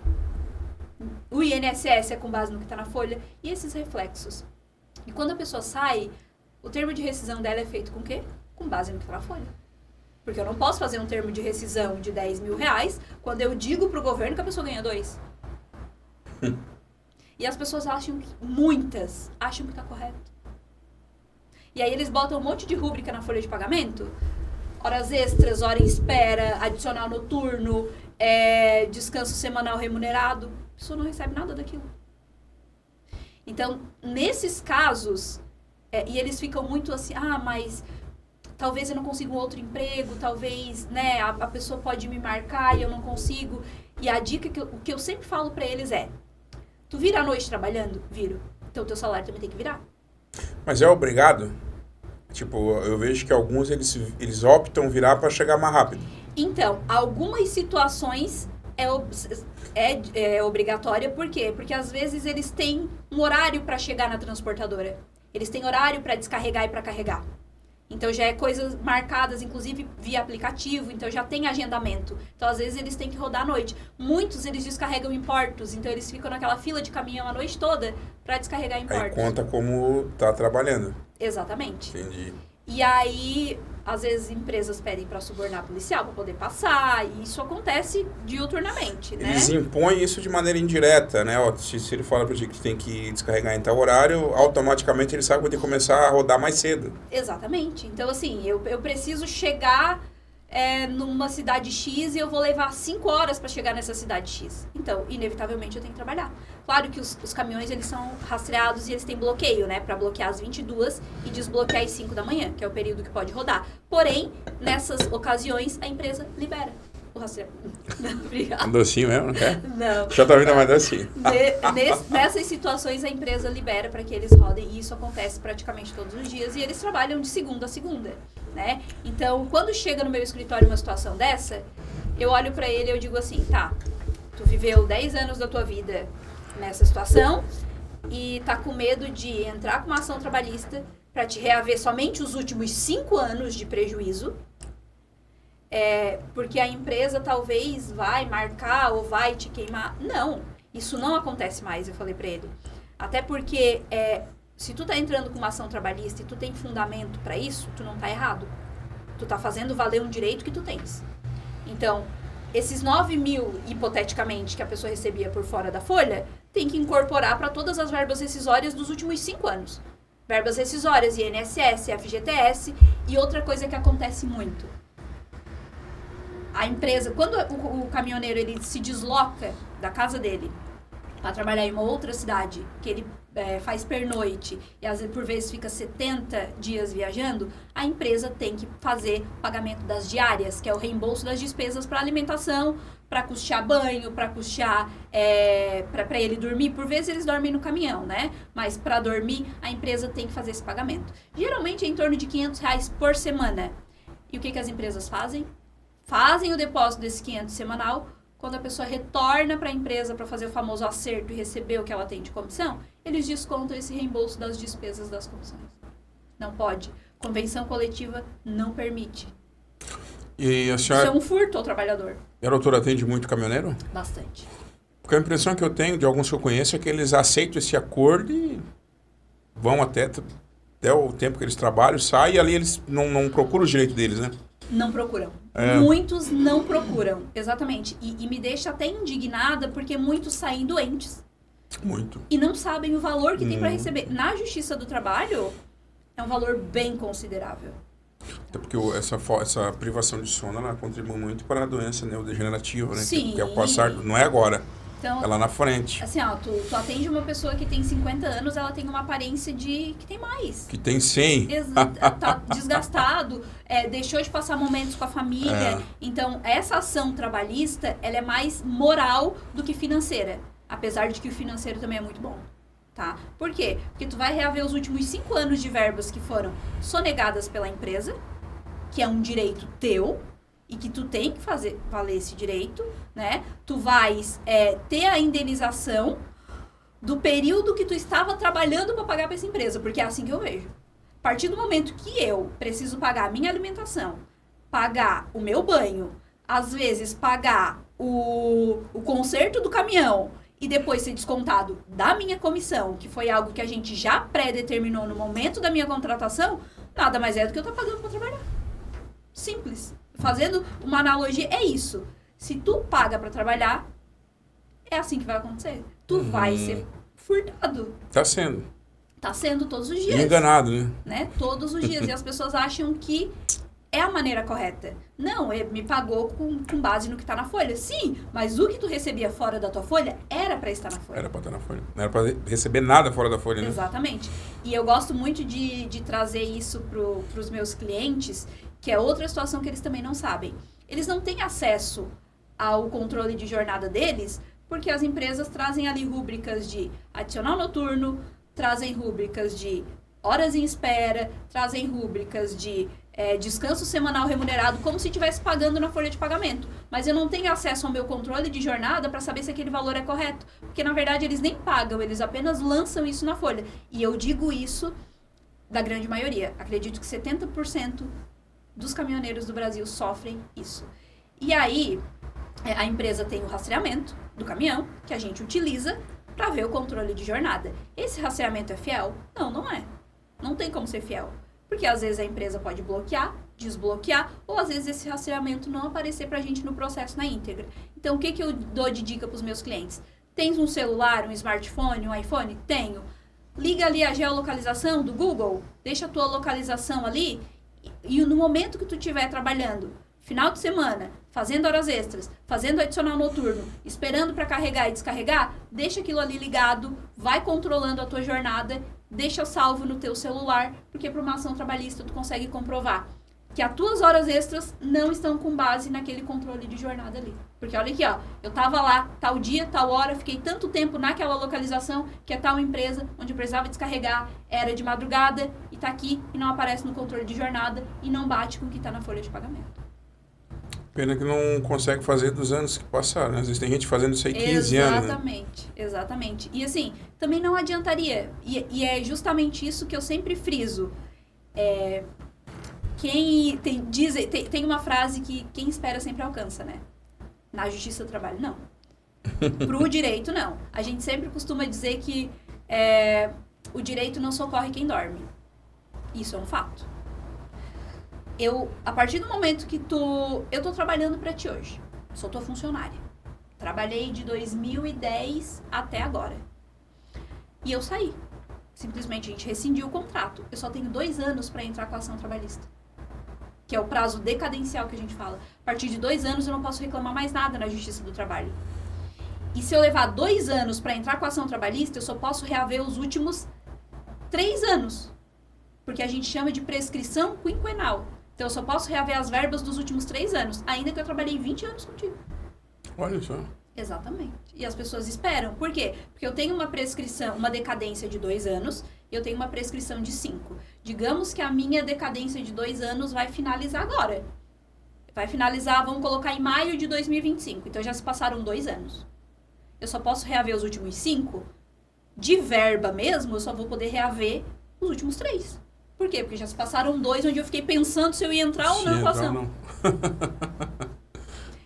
S2: O INSS é com base no que está na folha. E esses reflexos. E quando a pessoa sai, o termo de rescisão dela é feito com o quê? Com base no que está na folha. Porque eu não posso fazer um termo de rescisão de R$10.000 quando eu digo pro governo que a pessoa ganha 2. E as pessoas muitas acham que tá correto. E aí eles botam um monte de rúbrica na folha de pagamento. Horas extras, hora em espera, adicional noturno, descanso semanal remunerado. A pessoa não recebe nada daquilo. Então, nesses casos, e eles ficam muito assim, mas talvez eu não consiga um outro emprego, talvez, né, a pessoa pode me marcar e eu não consigo. E a dica o que eu sempre falo pra eles tu vira à noite trabalhando? Viro. Então o teu salário também tem que virar.
S1: Mas é obrigado? Tipo, eu vejo que alguns eles optam virar pra chegar mais rápido.
S2: Então, algumas situações é obrigatória, por quê? Porque às vezes eles têm um horário pra chegar na transportadora. Eles têm horário pra descarregar e pra carregar. Então, já é coisas marcadas, inclusive, via aplicativo. Então, já tem agendamento. Então, às vezes, eles têm que rodar à noite. Muitos, eles descarregam em portos. Então, eles ficam naquela fila de caminhão a noite toda para descarregar em portos.
S1: Aí conta como tá trabalhando.
S2: Exatamente.
S1: Entendi.
S2: E aí, às vezes, empresas pedem para subornar policial para poder passar. E isso acontece diuturnamente, né?
S1: Eles impõem isso de maneira indireta, né? Se ele fala para ti que tem que descarregar em tal horário, automaticamente ele sabe que vai ter que começar a rodar mais cedo.
S2: Exatamente. Então, assim, eu preciso chegar numa cidade X e eu vou levar 5 horas para chegar nessa cidade X. Então, inevitavelmente, eu tenho que trabalhar. Claro que os caminhões, eles são rastreados e eles têm bloqueio, né? Para bloquear às 22 e desbloquear às 5 da manhã, que é o período que pode rodar. Porém, nessas ocasiões, a empresa libera o rastreamento. Obrigada.
S1: Um docinho mesmo, não quer?
S2: Não.
S1: Já tá vindo mais docinho.
S2: Nessas situações, a empresa libera para que eles rodem. E isso acontece praticamente todos os dias. E eles trabalham de segunda a segunda, né? Então, quando chega no meu escritório uma situação dessa, eu olho para ele e eu digo assim, tá, tu viveu 10 anos da tua vida nessa situação e tá com medo de entrar com uma ação trabalhista para te reaver somente os últimos 5 anos de prejuízo, porque a empresa talvez vai marcar ou vai te queimar. Não, isso não acontece mais, eu falei para ele. Até porque se tu tá entrando com uma ação trabalhista e tu tem fundamento para isso, tu não tá errado. Tu tá fazendo valer um direito que tu tens. Então, esses 9 mil, hipoteticamente, que a pessoa recebia por fora da folha, tem que incorporar para todas as verbas rescisórias dos últimos 5 anos. Verbas rescisórias, INSS, FGTS e outra coisa que acontece muito. A empresa, quando o caminhoneiro ele se desloca da casa dele para trabalhar em uma outra cidade, que ele faz pernoite e às vezes por vezes fica 70 dias viajando, a empresa tem que fazer pagamento das diárias, que é o reembolso das despesas para alimentação, para custear banho, para custear para ele dormir. Por vezes eles dormem no caminhão, né? Mas para dormir a empresa tem que fazer esse pagamento. Geralmente é em torno de R$500 por semana. E o que as empresas fazem? Fazem o depósito desse 500 semanal. Quando a pessoa retorna para a empresa para fazer o famoso acerto e receber o que ela tem de comissão, eles descontam esse reembolso das despesas das comissões. Não pode. Convenção coletiva não permite.
S1: E a senhora...
S2: Isso é um furto ao trabalhador.
S1: E a doutora atende muito caminhoneiro?
S2: Bastante.
S1: Porque a impressão que eu tenho de alguns que eu conheço é que eles aceitam esse acordo e vão até o tempo que eles trabalham, saem e ali eles não procuram os direitos deles, né?
S2: Não procuram. Muitos não procuram, exatamente. E me deixa até indignada porque muitos saem doentes.
S1: Muito.
S2: E não sabem o valor que tem para receber. Na Justiça do Trabalho, é um valor bem considerável.
S1: Até porque essa privação de sono, ela contribui muito para a doença neurodegenerativa, né?
S2: Sim.
S1: Que é o passar, não é agora.
S2: Então,
S1: é lá na frente.
S2: Assim, ó, tu atende uma pessoa que tem 50 anos, ela tem uma aparência de que tem mais.
S1: Que tem 100.
S2: Tá desgastado, deixou de passar momentos com a família. Então, essa ação trabalhista, ela é mais moral do que financeira. Apesar de que o financeiro também é muito bom. Tá? Por quê? Porque tu vai reaver os últimos 5 anos de verbas que foram sonegadas pela empresa, que é um direito teu, e que tu tem que fazer valer esse direito, né? Tu vais ter a indenização do período que tu estava trabalhando para pagar para essa empresa, porque é assim que eu vejo. A partir do momento que eu preciso pagar a minha alimentação, pagar o meu banho, às vezes pagar o conserto do caminhão e depois ser descontado da minha comissão, que foi algo que a gente já pré-determinou no momento da minha contratação, nada mais é do que eu estar pagando para trabalhar. Simples. Fazendo uma analogia, é isso. Se tu paga pra trabalhar, é assim que vai acontecer. Tu vai ser furtado.
S1: Tá sendo.
S2: Tá sendo todos os dias.
S1: Enganado, né?
S2: Todos os dias. E as pessoas acham que é a maneira correta. Não, ele me pagou com base no que tá na folha. Sim, mas o que tu recebia fora da tua folha era pra estar na folha.
S1: Era pra estar na folha. Não era pra receber nada fora da folha, né?
S2: Exatamente. E eu gosto muito de trazer isso pros meus clientes, que é outra situação que eles também não sabem. Eles não têm acesso ao controle de jornada deles, porque as empresas trazem ali rúbricas de adicional noturno, trazem rúbricas de horas em espera, trazem rúbricas de descanso semanal remunerado, como se estivesse pagando na folha de pagamento. Mas eu não tenho acesso ao meu controle de jornada para saber se aquele valor é correto. Porque, na verdade, eles nem pagam, eles apenas lançam isso na folha. E eu digo isso da grande maioria. Acredito que 70% dos caminhoneiros do Brasil sofrem isso. E aí, a empresa tem o rastreamento do caminhão, que a gente utiliza para ver o controle de jornada. Esse rastreamento é fiel? Não, não é. Não tem como ser fiel. Porque às vezes a empresa pode bloquear, desbloquear, ou às vezes esse rastreamento não aparecer pra gente no processo na íntegra. Então, o que eu dou de dica pros meus clientes? Tens um celular, um smartphone, um iPhone? Tenho. Liga ali a geolocalização do Google, deixa a tua localização ali, e no momento que tu estiver trabalhando, final de semana, fazendo horas extras, fazendo adicional noturno, esperando para carregar e descarregar, deixa aquilo ali ligado, vai controlando a tua jornada, deixa salvo no teu celular, porque para uma ação trabalhista tu consegue comprovar que as tuas horas extras não estão com base naquele controle de jornada ali. Porque olha aqui, ó, eu tava lá, tal dia, tal hora, fiquei tanto tempo naquela localização, que é tal empresa, onde eu precisava descarregar, era de madrugada, e tá aqui, e não aparece no controle de jornada, e não bate com o que tá na folha de pagamento.
S1: Pena que não consegue fazer dos anos que passaram, né? Às vezes tem gente fazendo isso aí 15 anos, né?
S2: Exatamente. E assim, também não adiantaria. E é justamente isso que eu sempre friso. Tem uma frase que quem espera sempre alcança, né? Na Justiça do Trabalho, não. Pro direito, não. A gente sempre costuma dizer que o direito não socorre quem dorme. Isso é um fato. A partir do momento que eu tô trabalhando para ti hoje, sou tua funcionária. Trabalhei de 2010 até agora. E eu saí. Simplesmente a gente rescindiu o contrato. Eu só tenho 2 anos para entrar com a ação trabalhista. Que é o prazo decadencial que a gente fala. A partir de 2 anos eu não posso reclamar mais nada na Justiça do Trabalho. E se eu levar 2 anos para entrar com a ação trabalhista, eu só posso reaver os últimos 3 anos. Porque a gente chama de prescrição quinquenal. Então eu só posso reaver as verbas dos últimos 3 anos, ainda que eu trabalhei 20 anos contigo.
S1: Olha só.
S2: Exatamente. E as pessoas esperam. Por quê? Porque eu tenho uma prescrição, uma decadência de 2 anos, e eu tenho uma prescrição de 5. Digamos que a minha decadência de 2 anos vai finalizar agora. Vai finalizar, vamos colocar em maio de 2025. Então já se passaram 2 anos. Eu só posso reaver os últimos 5. De verba mesmo, eu só vou poder reaver os últimos 3. Por quê? Porque já se passaram 2 onde eu fiquei pensando se eu ia entrar ou não com a ação.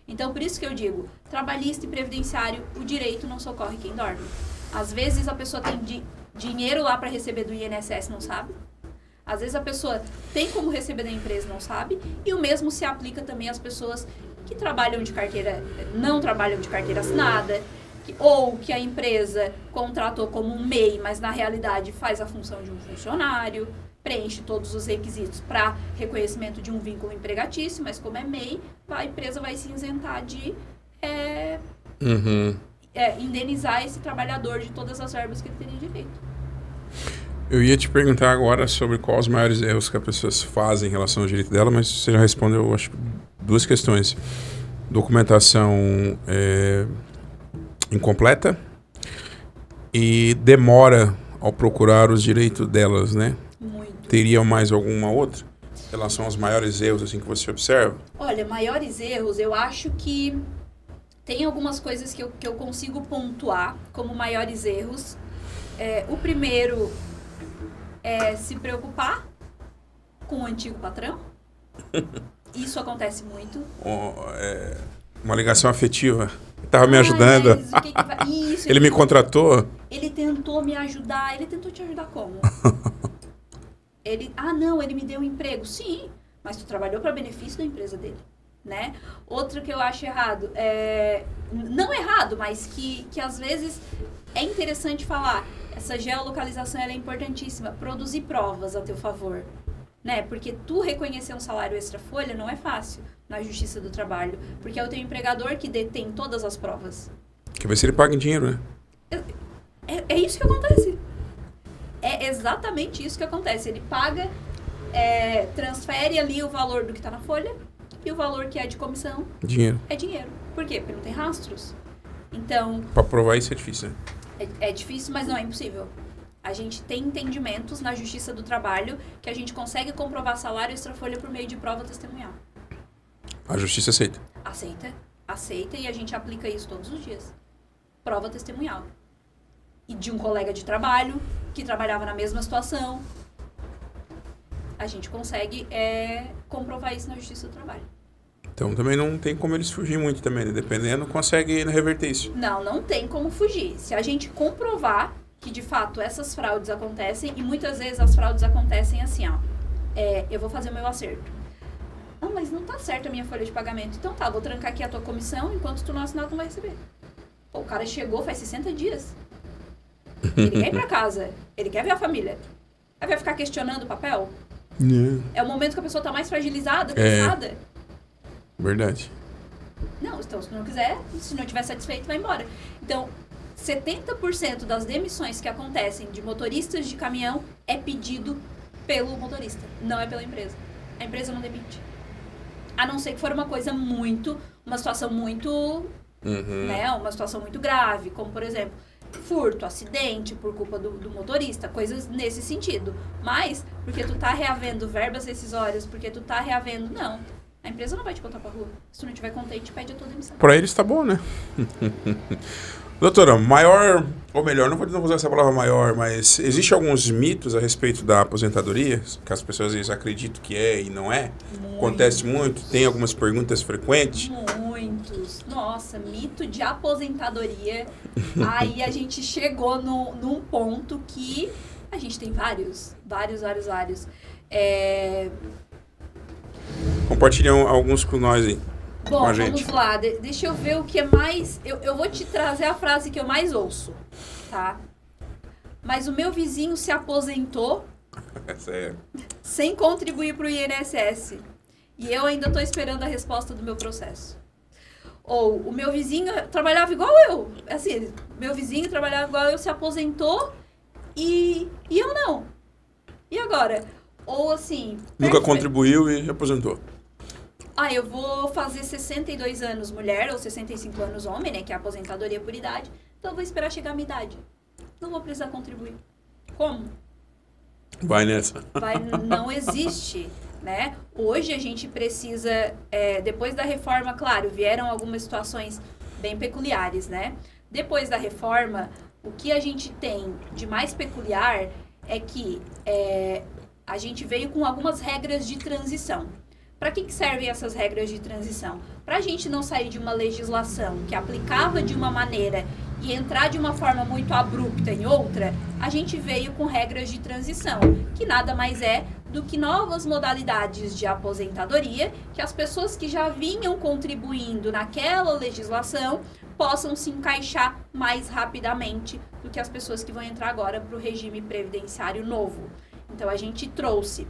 S2: Então, por isso que eu digo, trabalhista e previdenciário, o direito não socorre quem dorme. Às vezes a pessoa tem dinheiro lá para receber do INSS, não sabe. Às vezes a pessoa tem como receber da empresa, não sabe. E o mesmo se aplica também às pessoas que trabalham de carteira, não trabalham de carteira assinada, ou que a empresa contratou como um MEI, mas na realidade faz a função de um funcionário, preenche todos os requisitos para reconhecimento de um vínculo empregatício, mas como é MEI, a empresa vai se isentar de indenizar esse trabalhador de todas as verbas que ele teria direito.
S1: Eu ia te perguntar agora sobre quais os maiores erros que as pessoas fazem em relação ao direito dela, mas você já respondeu, acho, 2 questões. Documentação incompleta e demora ao procurar os direitos delas, né?
S2: Muito.
S1: Teria mais alguma outra em relação aos maiores erros assim que você observa?
S2: Olha, maiores erros, eu acho que tem algumas coisas que eu consigo pontuar como maiores erros. O primeiro é se preocupar com o antigo patrão. Isso acontece muito.
S1: Uma ligação afetiva. Estava me ajudando.
S2: Mas o que que vai... Isso,
S1: ele me contratou.
S2: Ele tentou me ajudar. Ele tentou te ajudar como? Ele me deu um emprego. Sim, mas tu trabalhou para benefício da empresa dele, né? Outro que eu acho errado, não errado, mas que às vezes é interessante falar, essa geolocalização ela é importantíssima, produzir provas a teu favor, né? Porque tu reconhecer um salário extra-folha não é fácil na Justiça do Trabalho, porque é o teu empregador que detém todas as provas.
S1: Que vai ser ele paga em dinheiro, né?
S2: É isso que acontece. É exatamente isso que acontece. Ele paga, transfere ali o valor do que está na folha e o valor que é de comissão
S1: dinheiro.
S2: É dinheiro. Por quê? Porque não tem rastros. Então...
S1: Para provar isso é difícil, né?
S2: É difícil, mas não é impossível. A gente tem entendimentos na Justiça do Trabalho que a gente consegue comprovar salário extra-folha por meio de prova testemunhal.
S1: A Justiça aceita?
S2: Aceita e a gente aplica isso todos os dias. Prova testemunhal. E de um colega de trabalho que trabalhava na mesma situação. A gente consegue comprovar isso na Justiça do Trabalho.
S1: Então também não tem como eles fugir muito também, né? Dependendo, consegue reverter isso.
S2: Não tem como fugir. Se a gente comprovar que de fato essas fraudes acontecem, e muitas vezes as fraudes acontecem assim, ó. Eu vou fazer o meu acerto. Não, mas não tá certo a minha folha de pagamento. Então tá, vou trancar aqui a tua comissão, enquanto tu não assinar, tu não vai receber. O cara chegou faz 60 dias. Ele quer ir pra casa, ele quer ver a família. Aí vai ficar questionando o papel? É o momento que a pessoa tá mais fragilizada, cansada.
S1: Verdade.
S2: Não, então se não quiser, se não estiver satisfeito, vai embora. Então, 70% das demissões que acontecem de motoristas de caminhão é pedido pelo motorista, não é pela empresa. A empresa não demite. A não ser que for uma situação muito, né, uma situação muito grave, como por exemplo, furto, acidente por culpa do motorista, coisas nesse sentido. Mas, porque tu tá reavendo verbas rescisórias, porque tu tá reavendo, não. A empresa não vai te botar pra rua. Se tu não tiver contente, pede a tua demissão.
S1: Pra eles tá bom, né? Doutora, maior, ou melhor, não vou usar essa palavra maior, mas existe alguns mitos a respeito da aposentadoria, que as pessoas às vezes acreditam que é e não é? Muitos. Acontece muito? Tem algumas perguntas frequentes?
S2: Muitos. Nossa, mito de aposentadoria. Aí a gente chegou num ponto que A gente tem vários.
S1: Compartilham alguns com nós aí.
S2: Bom,
S1: com a gente.
S2: vamos lá. Deixa eu ver o que é mais... Eu vou te trazer a frase que eu mais ouço, tá? Mas o meu vizinho se aposentou
S1: Essa é...
S2: sem contribuir para o INSS. E eu ainda estou esperando a resposta do meu processo. Ou o meu vizinho trabalhava igual eu. Assim, meu vizinho trabalhava igual eu, se aposentou e eu não. E agora? Ou assim...
S1: Nunca contribuiu e aposentou.
S2: Eu vou fazer 62 anos mulher ou 65 anos homem, né? Que é a aposentadoria por idade. Então eu vou esperar chegar a minha idade. Não vou precisar contribuir. Como?
S1: Vai nessa.
S2: Não existe, né? Hoje a gente precisa, depois da reforma, claro, vieram algumas situações bem peculiares, né? Depois da reforma, o que a gente tem de mais peculiar é que a gente veio com algumas regras de transição. Para que servem essas regras de transição? Para a gente não sair de uma legislação que aplicava de uma maneira e entrar de uma forma muito abrupta em outra, a gente veio com regras de transição, que nada mais é do que novas modalidades de aposentadoria, que as pessoas que já vinham contribuindo naquela legislação possam se encaixar mais rapidamente do que as pessoas que vão entrar agora para o regime previdenciário novo. Então, a gente trouxe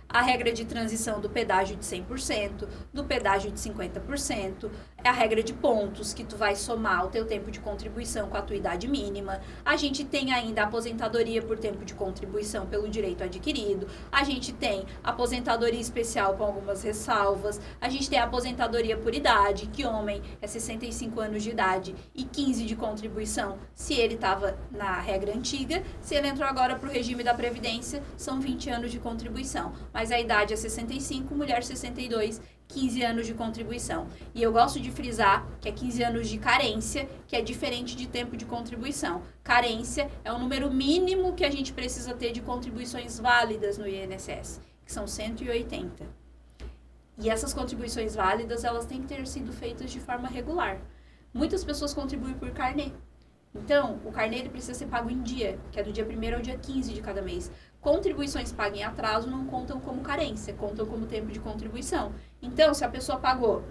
S2: a regra de transição do pedágio de 100%, do pedágio de 50%, a regra de pontos que tu vai somar o teu tempo de contribuição com a tua idade mínima. A gente tem ainda a aposentadoria por tempo de contribuição pelo direito adquirido. A gente tem aposentadoria especial com algumas ressalvas. A gente tem a aposentadoria por idade, que homem é 65 anos de idade e 15 de contribuição se ele estava na regra antiga. Se ele entrou agora para o regime da Previdência, são 20 anos de contribuição. Mas a idade é 65, mulher 62, 15 anos de contribuição. E eu gosto de frisar que é 15 anos de carência, que é diferente de tempo de contribuição. Carência é o número mínimo que a gente precisa ter de contribuições válidas no INSS, que são 180. E essas contribuições válidas, elas têm que ter sido feitas de forma regular. Muitas pessoas contribuem por carnê. Então, o carnê ele precisa ser pago em dia, que é do dia 1º ao dia 15 de cada mês. Contribuições pagas em atraso não contam como carência, contam como tempo de contribuição. Então, se a pessoa pagou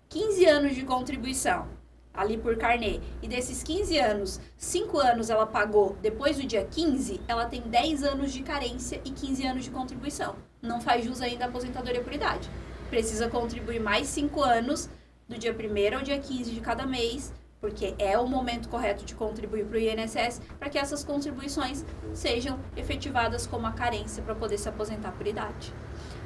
S2: 15 anos de contribuição ali por carnê, e desses 15 anos, 5 anos ela pagou depois do dia 15, ela tem 10 anos de carência e 15 anos de contribuição. Não faz jus ainda à aposentadoria por idade. Precisa contribuir mais 5 anos, do dia 1º ao dia 15 de cada mês, porque é o momento correto de contribuir para o INSS, para que essas contribuições sejam efetivadas como a carência para poder se aposentar por idade.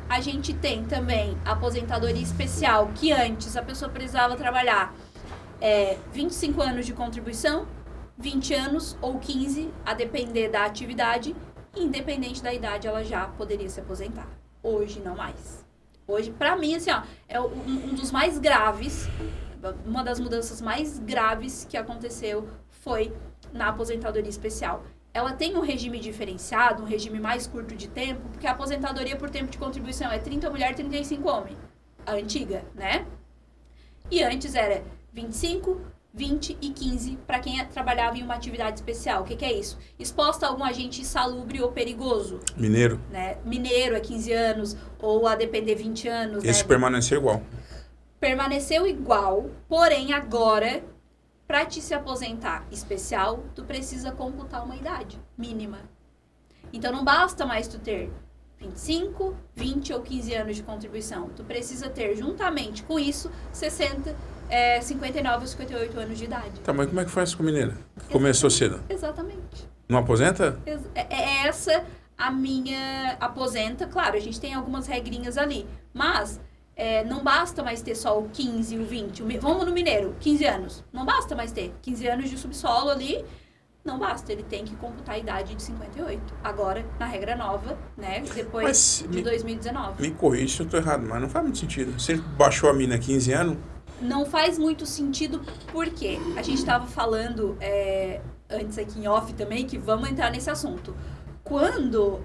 S2: A gente tem também a aposentadoria especial, que antes a pessoa precisava trabalhar 25 anos de contribuição, 20 anos ou 15, a depender da atividade, independente da idade, ela já poderia se aposentar. Hoje, não mais. Hoje, para mim, assim, é um dos mais graves. Uma das mudanças mais graves que aconteceu foi na aposentadoria especial. Ela tem um regime diferenciado, um regime mais curto de tempo, porque a aposentadoria por tempo de contribuição é 30 mulher, 35 homem. A antiga, né? E antes era 25, 20 e 15 para quem trabalhava em uma atividade especial. O que é isso? Exposta a algum agente insalubre ou perigoso.
S1: Mineiro.
S2: Né? Mineiro é 15 anos, ou a depender 20 anos.
S1: Esse
S2: né?
S1: permaneceu igual.
S2: Permaneceu igual, porém agora, para te se aposentar especial, tu precisa computar uma idade mínima. Então não basta mais tu ter 25, 20 ou 15 anos de contribuição. Tu precisa ter, juntamente com isso, 59 ou 58 anos de idade.
S1: Tá, mas como é que faz com o mineiro? Começou cedo.
S2: Exatamente.
S1: Não aposenta?
S2: É essa a minha aposenta. Claro, a gente tem algumas regrinhas ali, mas... não basta mais ter só o 15 e o 20. Vamos no mineiro, 15 anos. Não basta mais ter 15 anos de subsolo ali. Não basta, ele tem que computar a idade de 58. Agora, na regra nova, né? Depois de 2019.
S1: Me corrija se eu estou errado, mas não faz muito sentido. Se ele baixou a mina 15 anos...
S2: Não faz muito sentido porque a gente estava falando antes aqui em off também, que vamos entrar nesse assunto. Quando...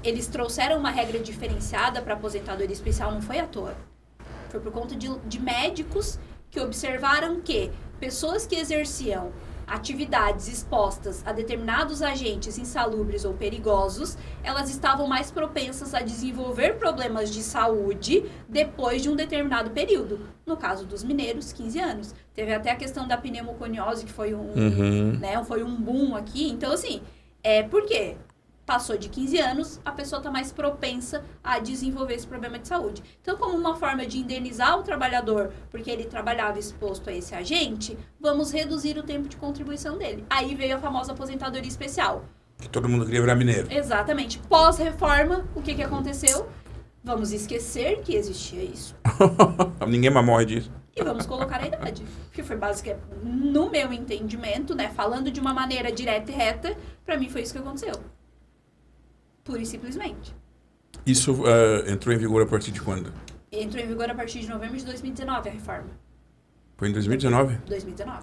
S2: eles trouxeram uma regra diferenciada para aposentadoria especial, não foi à toa. Foi por conta de médicos que observaram que pessoas que exerciam atividades expostas a determinados agentes insalubres ou perigosos, elas estavam mais propensas a desenvolver problemas de saúde depois de um determinado período. No caso dos mineiros, 15 anos. Teve até a questão da pneumoconiose, que foi foi um boom aqui. Então, assim, por quê? Passou de 15 anos, a pessoa está mais propensa a desenvolver esse problema de saúde. Então, como uma forma de indenizar o trabalhador, porque ele trabalhava exposto a esse agente, vamos reduzir o tempo de contribuição dele. Aí veio a famosa aposentadoria especial.
S1: Que todo mundo queria virar mineiro.
S2: Exatamente. Pós-reforma, o que aconteceu? Vamos esquecer que existia isso.
S1: Ninguém mais morre disso.
S2: E vamos colocar a idade. Que foi basicamente, no meu entendimento, né? Falando de uma maneira direta e reta, pra mim foi isso que aconteceu. Pura e simplesmente.
S1: Isso entrou em vigor a partir de quando?
S2: Entrou em vigor a partir de novembro de 2019, a reforma.
S1: Foi em 2019?
S2: 2019.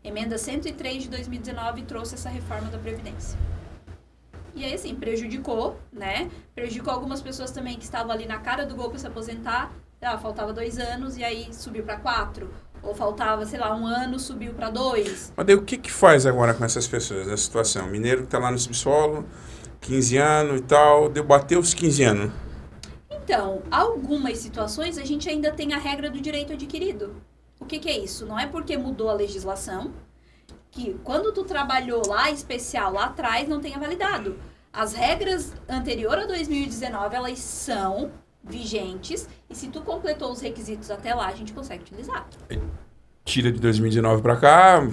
S2: Emenda 103 de 2019 trouxe essa reforma da Previdência. E aí, assim, prejudicou, né? Prejudicou algumas pessoas também que estavam ali na cara do gol para se aposentar. Faltava 2 anos e aí subiu para 4. Ou faltava, sei lá, 1 ano, subiu para 2.
S1: Mas daí o que faz agora com essas pessoas nessa situação? Mineiro que está lá no subsolo, 15 anos e tal, bateu os 15 anos.
S2: Então, algumas situações a gente ainda tem a regra do direito adquirido. O que é isso? Não é porque mudou a legislação que quando tu trabalhou lá especial lá atrás não tenha validado. As regras anteriores a 2019, elas são vigentes e se tu completou os requisitos até lá, a gente consegue utilizar.
S1: Tira de 2019 para cá,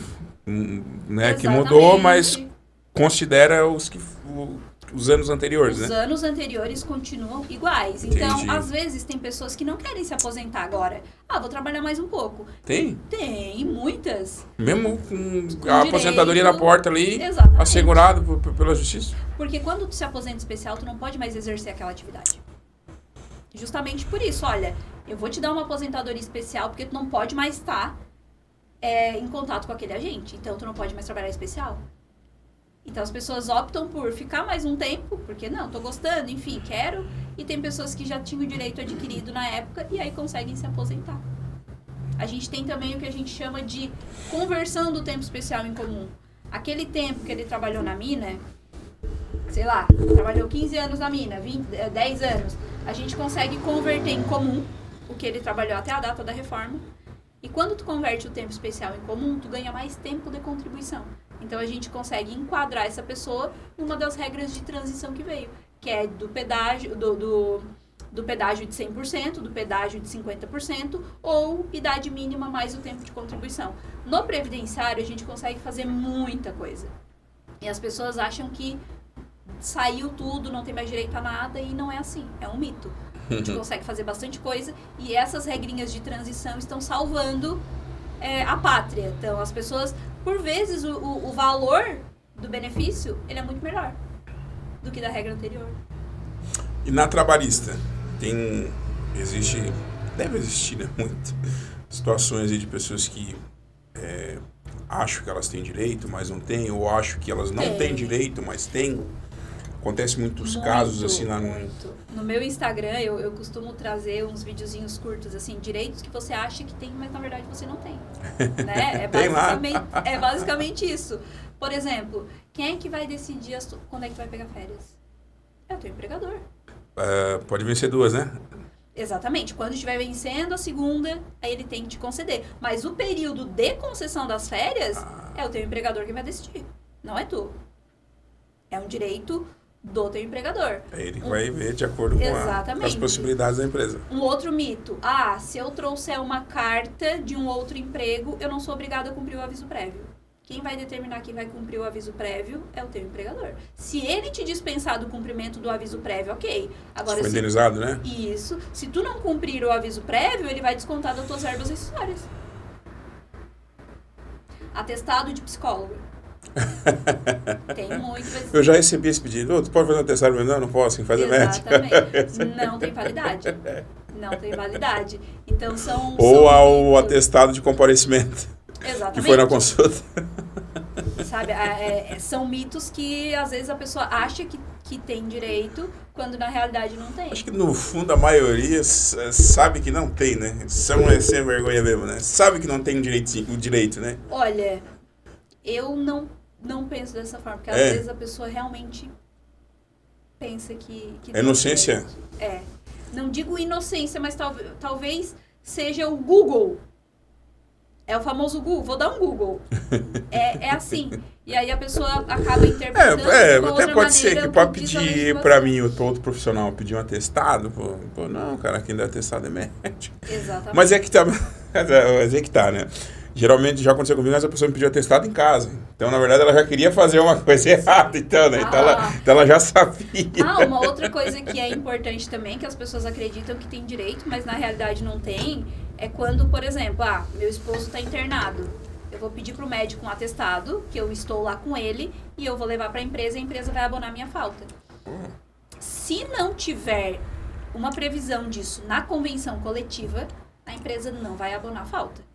S1: né, que mudou, mas considera os anos anteriores, né?
S2: Os anos anteriores continuam iguais.
S1: Entendi.
S2: Então, às vezes, tem pessoas que não querem se aposentar agora. Vou trabalhar mais um pouco.
S1: Tem?
S2: Tem, muitas.
S1: Mesmo com a aposentadoria na porta ali,
S2: exatamente,
S1: assegurado pela justiça?
S2: Porque quando tu se aposenta especial, tu não pode mais exercer aquela atividade. Justamente por isso, olha, eu vou te dar uma aposentadoria especial porque tu não pode mais estar em contato com aquele agente. Então, tu não pode mais trabalhar especial. Então, as pessoas optam por ficar mais um tempo, porque não, tô gostando, enfim, quero. E tem pessoas que já tinham o direito adquirido na época e aí conseguem se aposentar. A gente tem também o que a gente chama de conversão do tempo especial em comum. Aquele tempo que ele trabalhou na mina, sei lá, trabalhou 15 anos na mina, 10 anos, a gente consegue converter em comum o que ele trabalhou até a data da reforma. E quando tu converte o tempo especial em comum, tu ganha mais tempo de contribuição. Então, a gente consegue enquadrar essa pessoa numa das regras de transição que veio, que é do pedágio, do pedágio de 100%, do pedágio de 50% ou idade mínima mais o tempo de contribuição. No previdenciário, a gente consegue fazer muita coisa. E as pessoas acham que saiu tudo, não tem mais direito a nada, e não é assim, é um mito. A gente consegue fazer bastante coisa e essas regrinhas de transição estão salvando a pátria. Então, as pessoas, por vezes, o valor do benefício, ele é muito melhor do que da regra anterior.
S1: E na trabalhista, deve existir, né, muitas situações aí de pessoas que acham que elas têm direito, mas não têm, ou acham que elas não têm direito, mas têm. Acontece muitos casos assim lá
S2: muito. No meu Instagram, eu costumo trazer uns videozinhos curtos, assim, direitos que você acha que tem, mas na verdade você não tem. Né? É basicamente isso. Por exemplo, quem é que vai decidir quando é que tu vai pegar férias? É o teu empregador.
S1: Pode vencer 2, né?
S2: Exatamente. Quando estiver vencendo a segunda, aí ele tem que te conceder. Mas o período de concessão das férias é o teu empregador que vai decidir. Não é tu. É um direito do teu empregador.
S1: É ele que vai ver de acordo com as possibilidades da empresa.
S2: Um outro mito. Se eu trouxer uma carta de um outro emprego, eu não sou obrigada a cumprir o aviso prévio. Quem vai determinar quem vai cumprir o aviso prévio é o teu empregador. Se ele te dispensar do cumprimento do aviso prévio, ok. Agora,
S1: foi indenizado, né?
S2: Isso. Se tu não cumprir o aviso prévio, ele vai descontar das tuas verbas rescisórias. Atestado de psicólogo. Tem muito.
S1: Eu já recebi esse pedido. Tu pode fazer um atestado? Não posso, tem que fazer médico.
S2: Exatamente. Não tem validade. Não tem validade. Então são...
S1: Ou ao atestado de comparecimento.
S2: Exatamente.
S1: Que foi na consulta.
S2: Sabe, são mitos que às vezes a pessoa acha que tem direito, quando na realidade não tem.
S1: Acho que no fundo a maioria sabe que não tem, né? São sem vergonha mesmo, né? Sabe que não tem o direito, né?
S2: Olha, Eu não penso dessa forma, porque às vezes a pessoa realmente pensa que
S1: é inocência?
S2: É. Não digo inocência, mas talvez seja o Google. É o famoso Google, vou dar um Google. É assim. E aí a pessoa acaba interpretando de uma
S1: até
S2: outra
S1: pode ser
S2: maneira
S1: que
S2: o
S1: para
S2: que diz a
S1: pedir
S2: legislação.
S1: para mim ou para outro profissional pedir um atestado, pô, não, cara, quem dá atestado é médico.
S2: Exatamente.
S1: Mas é que tá, né? Geralmente já aconteceu comigo, mas a pessoa me pediu atestado em casa. Então, na verdade, ela já queria fazer uma coisa errada, então, né? Então ela já sabia.
S2: Uma outra coisa que é importante também, que as pessoas acreditam que tem direito, mas na realidade não tem, é quando, por exemplo, meu esposo está internado. Eu vou pedir para o médico um atestado, que eu estou lá com ele, e eu vou levar para a empresa vai abonar minha falta. Se não tiver uma previsão disso na convenção coletiva, a empresa não vai abonar a falta.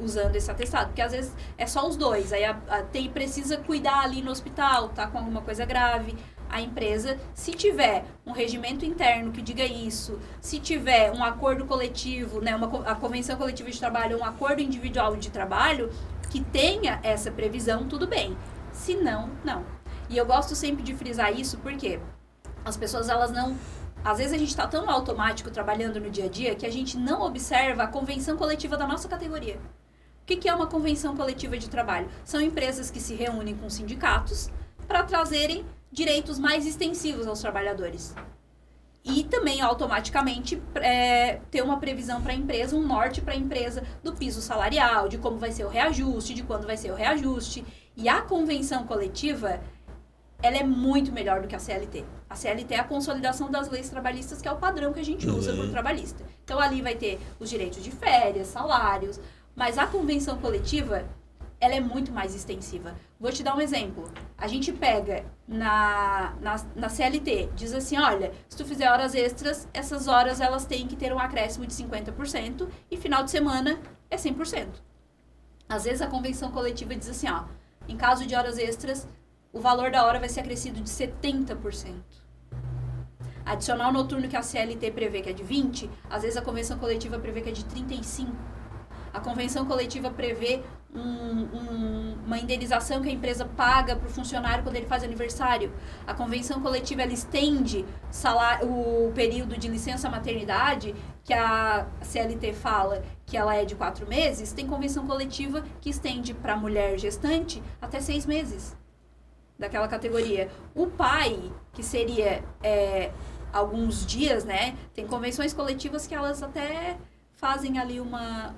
S2: Usando esse atestado, porque às vezes é só os dois, aí precisa cuidar ali no hospital, tá com alguma coisa grave, a empresa, se tiver um regimento interno que diga isso, se tiver um acordo coletivo, né, a convenção coletiva de trabalho, um acordo individual de trabalho, que tenha essa previsão, tudo bem, se não, não. E eu gosto sempre de frisar isso, porque as pessoas, elas não... Às vezes a gente está tão automático trabalhando no dia a dia que a gente não observa a convenção coletiva da nossa categoria. O que é uma convenção coletiva de trabalho? São empresas que se reúnem com sindicatos para trazerem direitos mais extensivos aos trabalhadores. E também, automaticamente, ter uma previsão para a empresa, um norte para a empresa do piso salarial, de como vai ser o reajuste, de quando vai ser o reajuste. E a convenção coletiva, ela é muito melhor do que a CLT. A CLT é a consolidação das leis trabalhistas, que é o padrão que a gente usa por trabalhista. Então, ali vai ter os direitos de férias, salários, mas a convenção coletiva, ela é muito mais extensiva. Vou te dar um exemplo. A gente pega na CLT, diz assim, olha, se tu fizer horas extras, essas horas elas têm que ter um acréscimo de 50% e final de semana é 100%. Às vezes a convenção coletiva diz assim, em caso de horas extras, o valor da hora vai ser acrescido de 70%. Adicional noturno que a CLT prevê que é de 20%, às vezes a convenção coletiva prevê que é de 35%. A convenção coletiva prevê uma indenização que a empresa paga para o funcionário quando ele faz aniversário. A convenção coletiva, ela estende o período de licença maternidade, que a CLT fala que ela é de 4 meses, tem convenção coletiva que estende para a mulher gestante até 6 meses daquela categoria. O pai, que seria alguns dias, né? Tem convenções coletivas que elas até fazem ali uma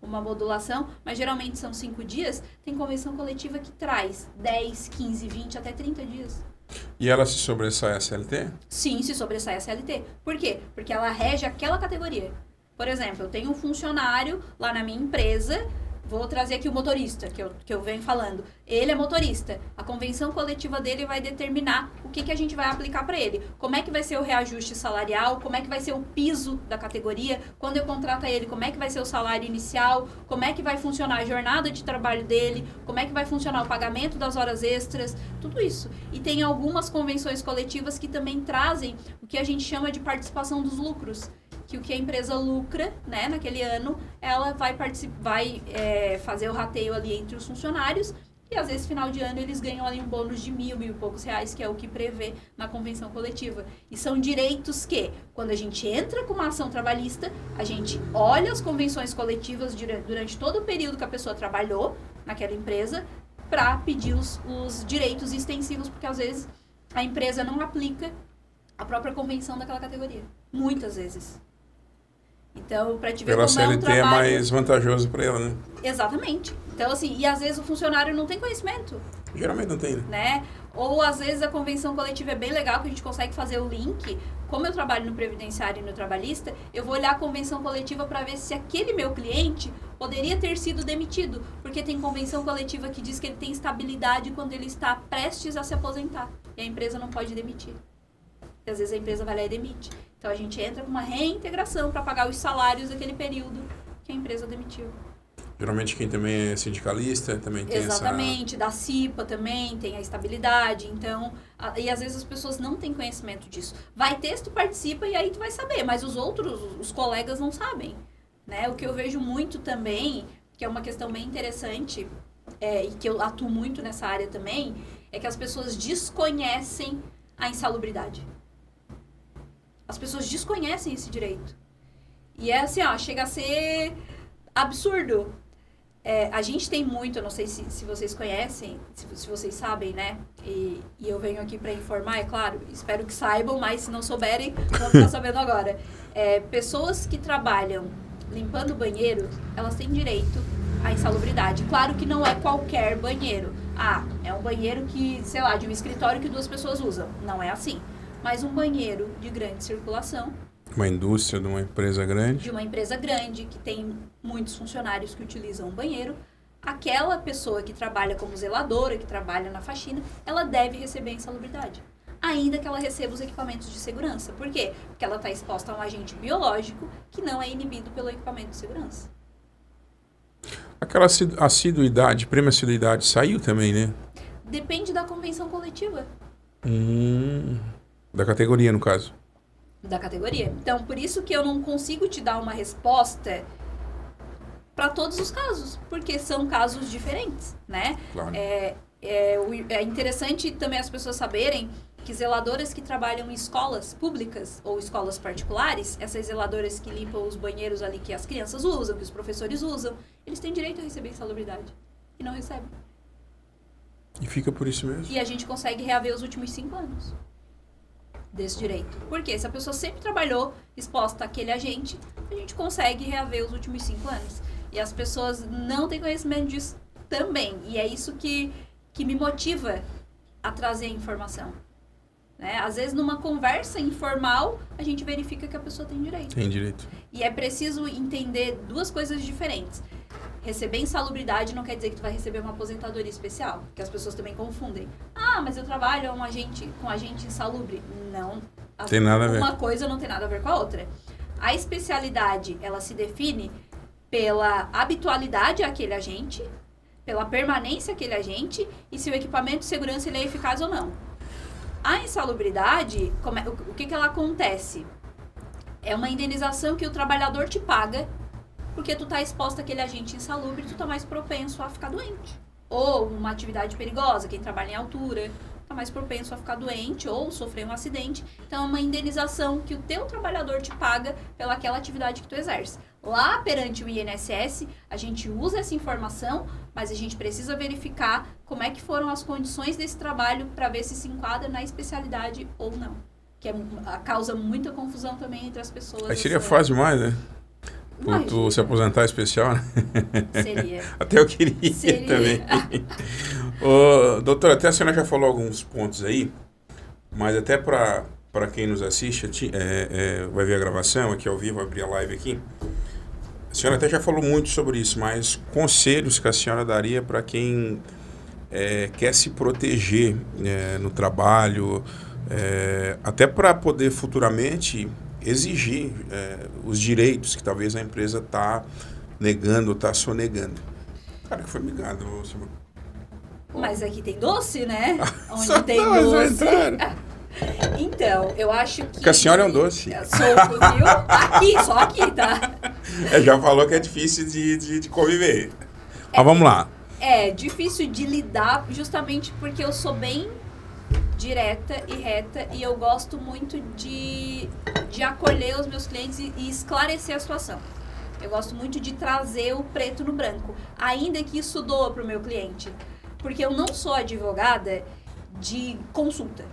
S2: modulação, mas geralmente são 5 dias. Tem convenção coletiva que traz 10, 15, 20, até 30 dias.
S1: E ela se sobressai a CLT? Sim,
S2: se sobressai a CLT. Por quê? Porque ela rege aquela categoria. Por exemplo, eu tenho um funcionário lá na minha empresa, vou trazer aqui o motorista, que eu venho falando. Ele é motorista. A convenção coletiva dele vai determinar o que a gente vai aplicar para ele. Como é que vai ser o reajuste salarial, como é que vai ser o piso da categoria, quando eu contrato ele, como é que vai ser o salário inicial, como é que vai funcionar a jornada de trabalho dele, como é que vai funcionar o pagamento das horas extras, tudo isso. E tem algumas convenções coletivas que também trazem o que a gente chama de participação dos lucros. Que o que a empresa lucra, né, naquele ano, ela vai fazer o rateio ali entre os funcionários e às vezes final de ano eles ganham ali um bônus de mil e poucos reais, que é o que prevê na convenção coletiva. E são direitos que, quando a gente entra com uma ação trabalhista, a gente olha as convenções coletivas durante todo o período que a pessoa trabalhou naquela empresa para pedir os direitos extensivos, porque às vezes a empresa não aplica a própria convenção daquela categoria. Muitas vezes. Então, para te ver
S1: pela
S2: como
S1: CLT
S2: é um trabalho...
S1: é mais vantajoso para ela, né?
S2: Exatamente. Então, assim, e às vezes o funcionário não tem conhecimento.
S1: Geralmente não tem,
S2: né? Ou às vezes a convenção coletiva é bem legal, que a gente consegue fazer o link. Como eu trabalho no previdenciário e no trabalhista, eu vou olhar a convenção coletiva para ver se aquele meu cliente poderia ter sido demitido. Porque tem convenção coletiva que diz que ele tem estabilidade quando ele está prestes a se aposentar. E a empresa não pode demitir. E às vezes a empresa vai lá e demite. Então, a gente entra com uma reintegração para pagar os salários daquele período que a empresa demitiu.
S1: Geralmente quem também é sindicalista também tem
S2: Exatamente, da CIPA também tem a estabilidade. Então, e às vezes as pessoas não têm conhecimento disso. Vai ter, se tu participa e aí tu vai saber, mas os colegas não sabem. Né? O que eu vejo muito também, que é uma questão bem interessante, e que eu atuo muito nessa área também, é que as pessoas desconhecem a insalubridade. As pessoas desconhecem esse direito. E é assim, chega a ser absurdo. A gente tem muito, eu não sei se vocês conhecem, se vocês sabem, né? E eu venho aqui para informar, é claro, espero que saibam, mas se não souberem, vão ficar sabendo agora. Pessoas que trabalham limpando banheiro, elas têm direito à insalubridade. Claro que não é qualquer banheiro. É um banheiro que, sei lá, de um escritório que 2 pessoas usam. Não é assim. Mas um banheiro de grande circulação.
S1: Uma indústria de uma empresa grande.
S2: De uma empresa grande, que tem muitos funcionários que utilizam o banheiro. Aquela pessoa que trabalha como zeladora, que trabalha na faxina, ela deve receber a insalubridade. Ainda que ela receba os equipamentos de segurança. Por quê? Porque ela está exposta a um agente biológico que não é inibido pelo equipamento de segurança.
S1: Aquela assiduidade, prêmio assiduidade, saiu também, né?
S2: Depende da convenção coletiva.
S1: Da categoria, no caso.
S2: Da categoria. Então, por isso que eu não consigo te dar uma resposta para todos os casos, porque são casos diferentes, né?
S1: Claro.
S2: É interessante também as pessoas saberem que zeladoras que trabalham em escolas públicas ou escolas particulares, essas zeladoras que limpam os banheiros ali que as crianças usam, que os professores usam, eles têm direito a receber insalubridade e não recebem.
S1: E fica por isso mesmo.
S2: E a gente consegue reaver os últimos 5 anos desse direito. Porque se a pessoa sempre trabalhou exposta àquele agente, a gente consegue reaver os últimos 5 anos. E as pessoas não têm conhecimento disso também. E é isso que me motiva a trazer a informação. Né? Às vezes, numa conversa informal, a gente verifica que a pessoa tem direito.
S1: Tem direito.
S2: E é preciso entender 2 coisas diferentes. Receber insalubridade não quer dizer que tu vai receber uma aposentadoria especial, que as pessoas também confundem. Mas eu trabalho com agente insalubre. Não.
S1: Tem nada a ver.
S2: Uma coisa não tem nada a ver com a outra. A especialidade, ela se define pela habitualidade àquele agente, pela permanência àquele agente e se o equipamento de segurança ele é eficaz ou não. A insalubridade, o que ela acontece? É uma indenização que o trabalhador te paga porque tu tá exposto àquele agente insalubre e tu tá mais propenso a ficar doente. Ou uma atividade perigosa, quem trabalha em altura, tá mais propenso a ficar doente ou sofrer um acidente. Então, é uma indenização que o teu trabalhador te paga pelaquela atividade que tu exerce. Lá, perante o INSS, a gente usa essa informação, mas a gente precisa verificar como é que foram as condições desse trabalho para ver se enquadra na especialidade ou não. Que causa muita confusão também entre as pessoas.
S1: Aí seria fácil demais, né? Por tu se aposentar especial, né?
S2: Seria.
S1: Até eu queria também. Doutora, até a senhora já falou alguns pontos aí, mas até para quem nos assiste, vai ver a gravação aqui ao vivo, vou abrir a live aqui. A senhora até já falou muito sobre isso, mas conselhos que a senhora daria para quem quer se proteger no trabalho, até para poder futuramente exigir os direitos que talvez a empresa está negando ou está sonegando. Cara, que foi migado.
S2: Mas aqui tem doce, né? Onde tem doce. Então, eu acho que...
S1: Porque a senhora é um doce.
S2: Sou, viu? Aqui, só aqui, tá?
S1: Já falou que é difícil de conviver. Mas vamos lá.
S2: É difícil de lidar justamente porque eu sou bem direta e reta e eu gosto muito de acolher os meus clientes e esclarecer a situação. Eu gosto muito de trazer o preto no branco, ainda que isso doa para o meu cliente. Porque eu não sou advogada de consulta.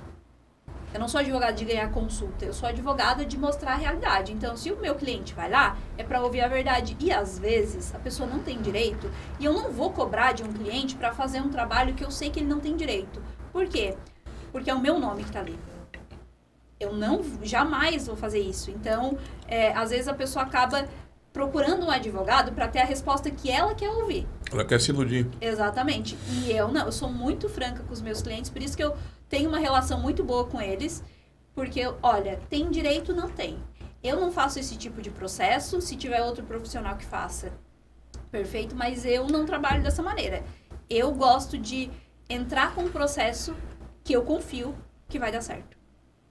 S2: Eu não sou advogada de ganhar consulta, eu sou advogada de mostrar a realidade. Então, se o meu cliente vai lá, é para ouvir a verdade. E, às vezes, a pessoa não tem direito e eu não vou cobrar de um cliente para fazer um trabalho que eu sei que ele não tem direito. Por quê? Porque é o meu nome que está ali. Eu jamais vou fazer isso. Então, às vezes a pessoa acaba procurando um advogado para ter a resposta que ela quer ouvir.
S1: Ela quer se iludir.
S2: Exatamente. E eu não. Eu sou muito franca com os meus clientes, por isso que eu tenho uma relação muito boa com eles. Porque, olha, tem direito? Não tem. Eu não faço esse tipo de processo. Se tiver outro profissional que faça, perfeito. Mas eu não trabalho dessa maneira. Eu gosto de entrar com um processo que eu confio que vai dar certo.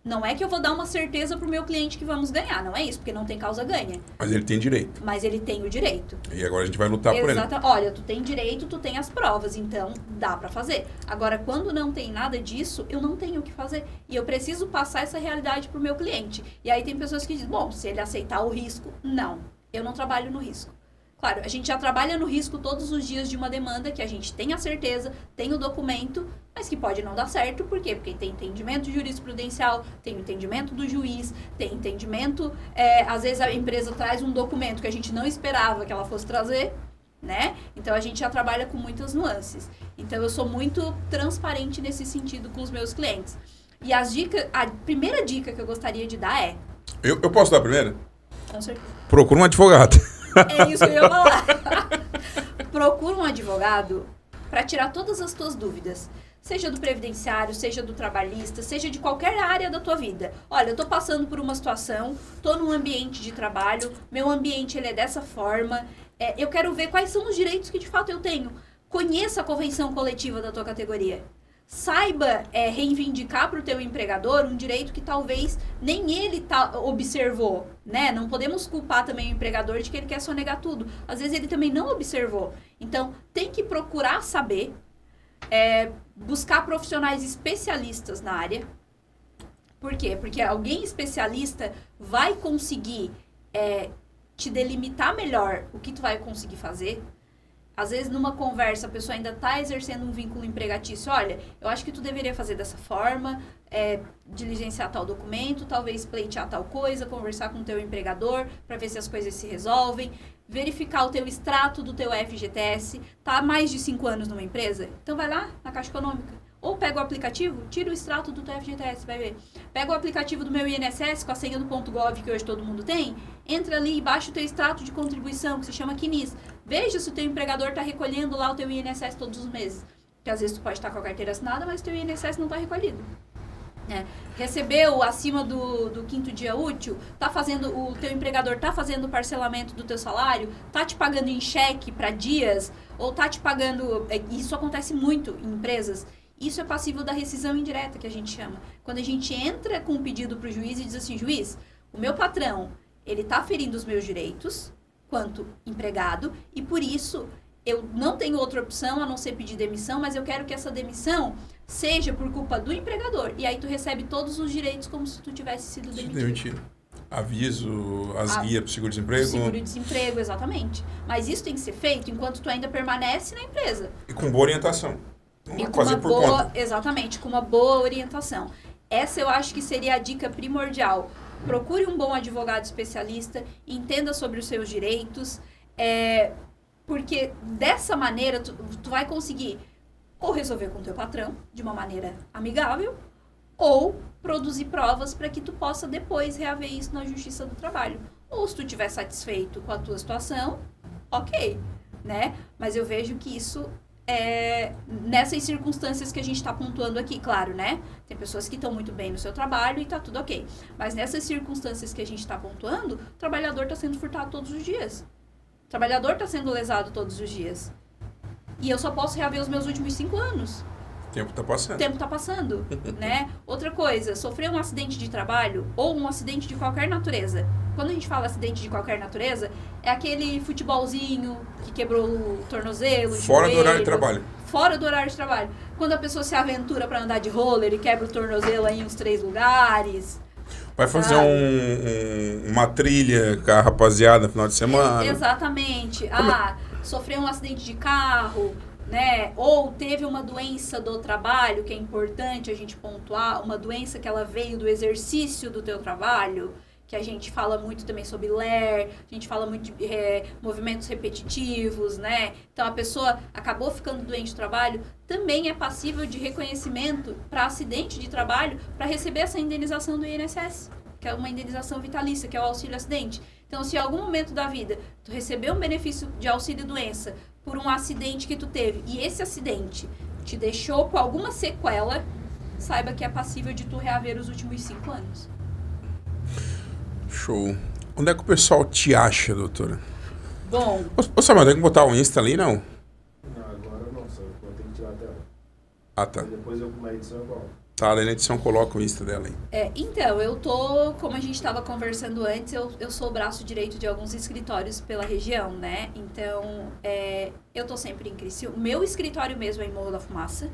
S2: Não é que eu vou dar uma certeza pro meu cliente que vamos ganhar, não é isso, porque não tem causa ganha.
S1: Mas ele tem direito.
S2: Mas ele tem o direito.
S1: E agora a gente vai lutar por ele.
S2: Olha, tu tem direito, tu tem as provas, então dá pra fazer. Agora, quando não tem nada disso, eu não tenho o que fazer. E eu preciso passar essa realidade pro meu cliente. E aí tem pessoas que dizem, bom, se ele aceitar o risco, não. Eu não trabalho no risco. Claro, a gente já trabalha no risco todos os dias de uma demanda que a gente tem a certeza, tem o documento, mas que pode não dar certo. Por quê? Porque tem entendimento jurisprudencial, tem o entendimento do juiz, tem entendimento... às vezes a empresa traz um documento que a gente não esperava que ela fosse trazer, né? Então a gente já trabalha com muitas nuances. Então eu sou muito transparente nesse sentido com os meus clientes. E a primeira dica que eu gostaria de dar é...
S1: Eu posso dar a primeira?
S2: Com certeza.
S1: Procura um advogado.
S2: É isso que eu ia falar. Procura um advogado para tirar todas as tuas dúvidas. Seja do previdenciário, seja do trabalhista, seja de qualquer área da tua vida. Olha, eu tô passando por uma situação, tô num ambiente de trabalho, meu ambiente ele é dessa forma, eu quero ver quais são os direitos que de fato eu tenho. Conheça a convenção coletiva da tua categoria. Saiba reivindicar para o teu empregador um direito que talvez nem ele observou, né? Não podemos culpar também o empregador de que ele quer sonegar tudo. Às vezes ele também não observou. Então, tem que procurar saber, buscar profissionais especialistas na área. Por quê? Porque alguém especialista vai conseguir te delimitar melhor o que tu vai conseguir fazer. Às vezes, numa conversa, a pessoa ainda está exercendo um vínculo empregatício. Olha, eu acho que tu deveria fazer dessa forma, diligenciar tal documento, talvez pleitear tal coisa, conversar com o teu empregador para ver se as coisas se resolvem, verificar o teu extrato do teu FGTS. Tá há mais de 5 anos numa empresa? Então vai lá na Caixa Econômica. Ou pega o aplicativo, tira o extrato do teu FGTS, vai ver. Pega o aplicativo do meu INSS com a senha do .gov que hoje todo mundo tem, entra ali e baixa o teu extrato de contribuição, que se chama CNIS. Veja se o teu empregador está recolhendo lá o teu INSS todos os meses. Porque às vezes tu pode estar com a carteira assinada, mas o teu INSS não está recolhido. Recebeu acima do 5º dia útil, o teu empregador está fazendo o parcelamento do teu salário, está te pagando em cheque para dias, ou está te pagando... Isso acontece muito em empresas. Isso é passível da rescisão indireta, que a gente chama. Quando a gente entra com um pedido para o juiz e diz assim, juiz, o meu patrão, ele está ferindo os meus direitos, quanto empregado, e por isso eu não tenho outra opção a não ser pedir demissão, mas eu quero que essa demissão seja por culpa do empregador. E aí tu recebe todos os direitos como se tu tivesse sido demitido.
S1: Aviso, as guias para o seguro-desemprego.
S2: Seguro-desemprego, exatamente. Mas isso tem que ser feito enquanto tu ainda permanece na empresa.
S1: E com boa orientação.
S2: Exatamente, com uma boa orientação. Essa eu acho que seria a dica primordial. Procure um bom advogado especialista, entenda sobre os seus direitos, porque dessa maneira tu vai conseguir ou resolver com o teu patrão de uma maneira amigável, ou produzir provas para que tu possa depois reaver isso na Justiça do Trabalho. Ou se tu estiver satisfeito com a tua situação, ok, né? Mas eu vejo que isso nessas circunstâncias que a gente está pontuando aqui, claro, né? Tem pessoas que estão muito bem no seu trabalho e tá tudo ok. Mas nessas circunstâncias que a gente está pontuando, o trabalhador está sendo furtado todos os dias. O trabalhador está sendo lesado todos os dias. E eu só posso reaver os meus últimos 5 anos.
S1: O tempo está passando.
S2: Né? Outra coisa, sofrer um acidente de trabalho ou um acidente de qualquer natureza. Quando a gente fala acidente de qualquer natureza, é aquele futebolzinho que quebrou o tornozelo,
S1: fora do horário de trabalho.
S2: Fora do horário de trabalho. Quando a pessoa se aventura para andar de roller e quebra o tornozelo aí em uns 3 lugares.
S1: Vai fazer uma trilha com a rapaziada no final de semana.
S2: Exatamente. Sofreu um acidente de carro, né? Ou teve uma doença do trabalho, que é importante a gente pontuar, uma doença que ela veio do exercício do teu trabalho, que a gente fala muito também sobre LER, a gente fala muito de movimentos repetitivos, né? Então, a pessoa acabou ficando doente do trabalho, também é passível de reconhecimento para acidente de trabalho, para receber essa indenização do INSS, que é uma indenização vitalícia, que é o auxílio-acidente. Então, se em algum momento da vida tu recebeu um benefício de auxílio-doença por um acidente que tu teve, e esse acidente te deixou com alguma sequela, saiba que é passível de tu reaver os últimos 5 anos.
S1: Show. Onde é que o pessoal te acha, doutora?
S2: Bom...
S1: Ô Samuel, tem que botar o Insta ali, não?
S3: Não, agora não, só eu tenho que tirar a tela.
S1: Ah, tá.
S3: Depois eu com uma edição igual.
S1: Tá, lá na edição coloca o Insta dela aí.
S2: Então, como a gente estava conversando antes, eu sou o braço direito de alguns escritórios pela região, né? Então, eu tô sempre em Criciúma. O meu escritório mesmo é em Morro da Fumaça,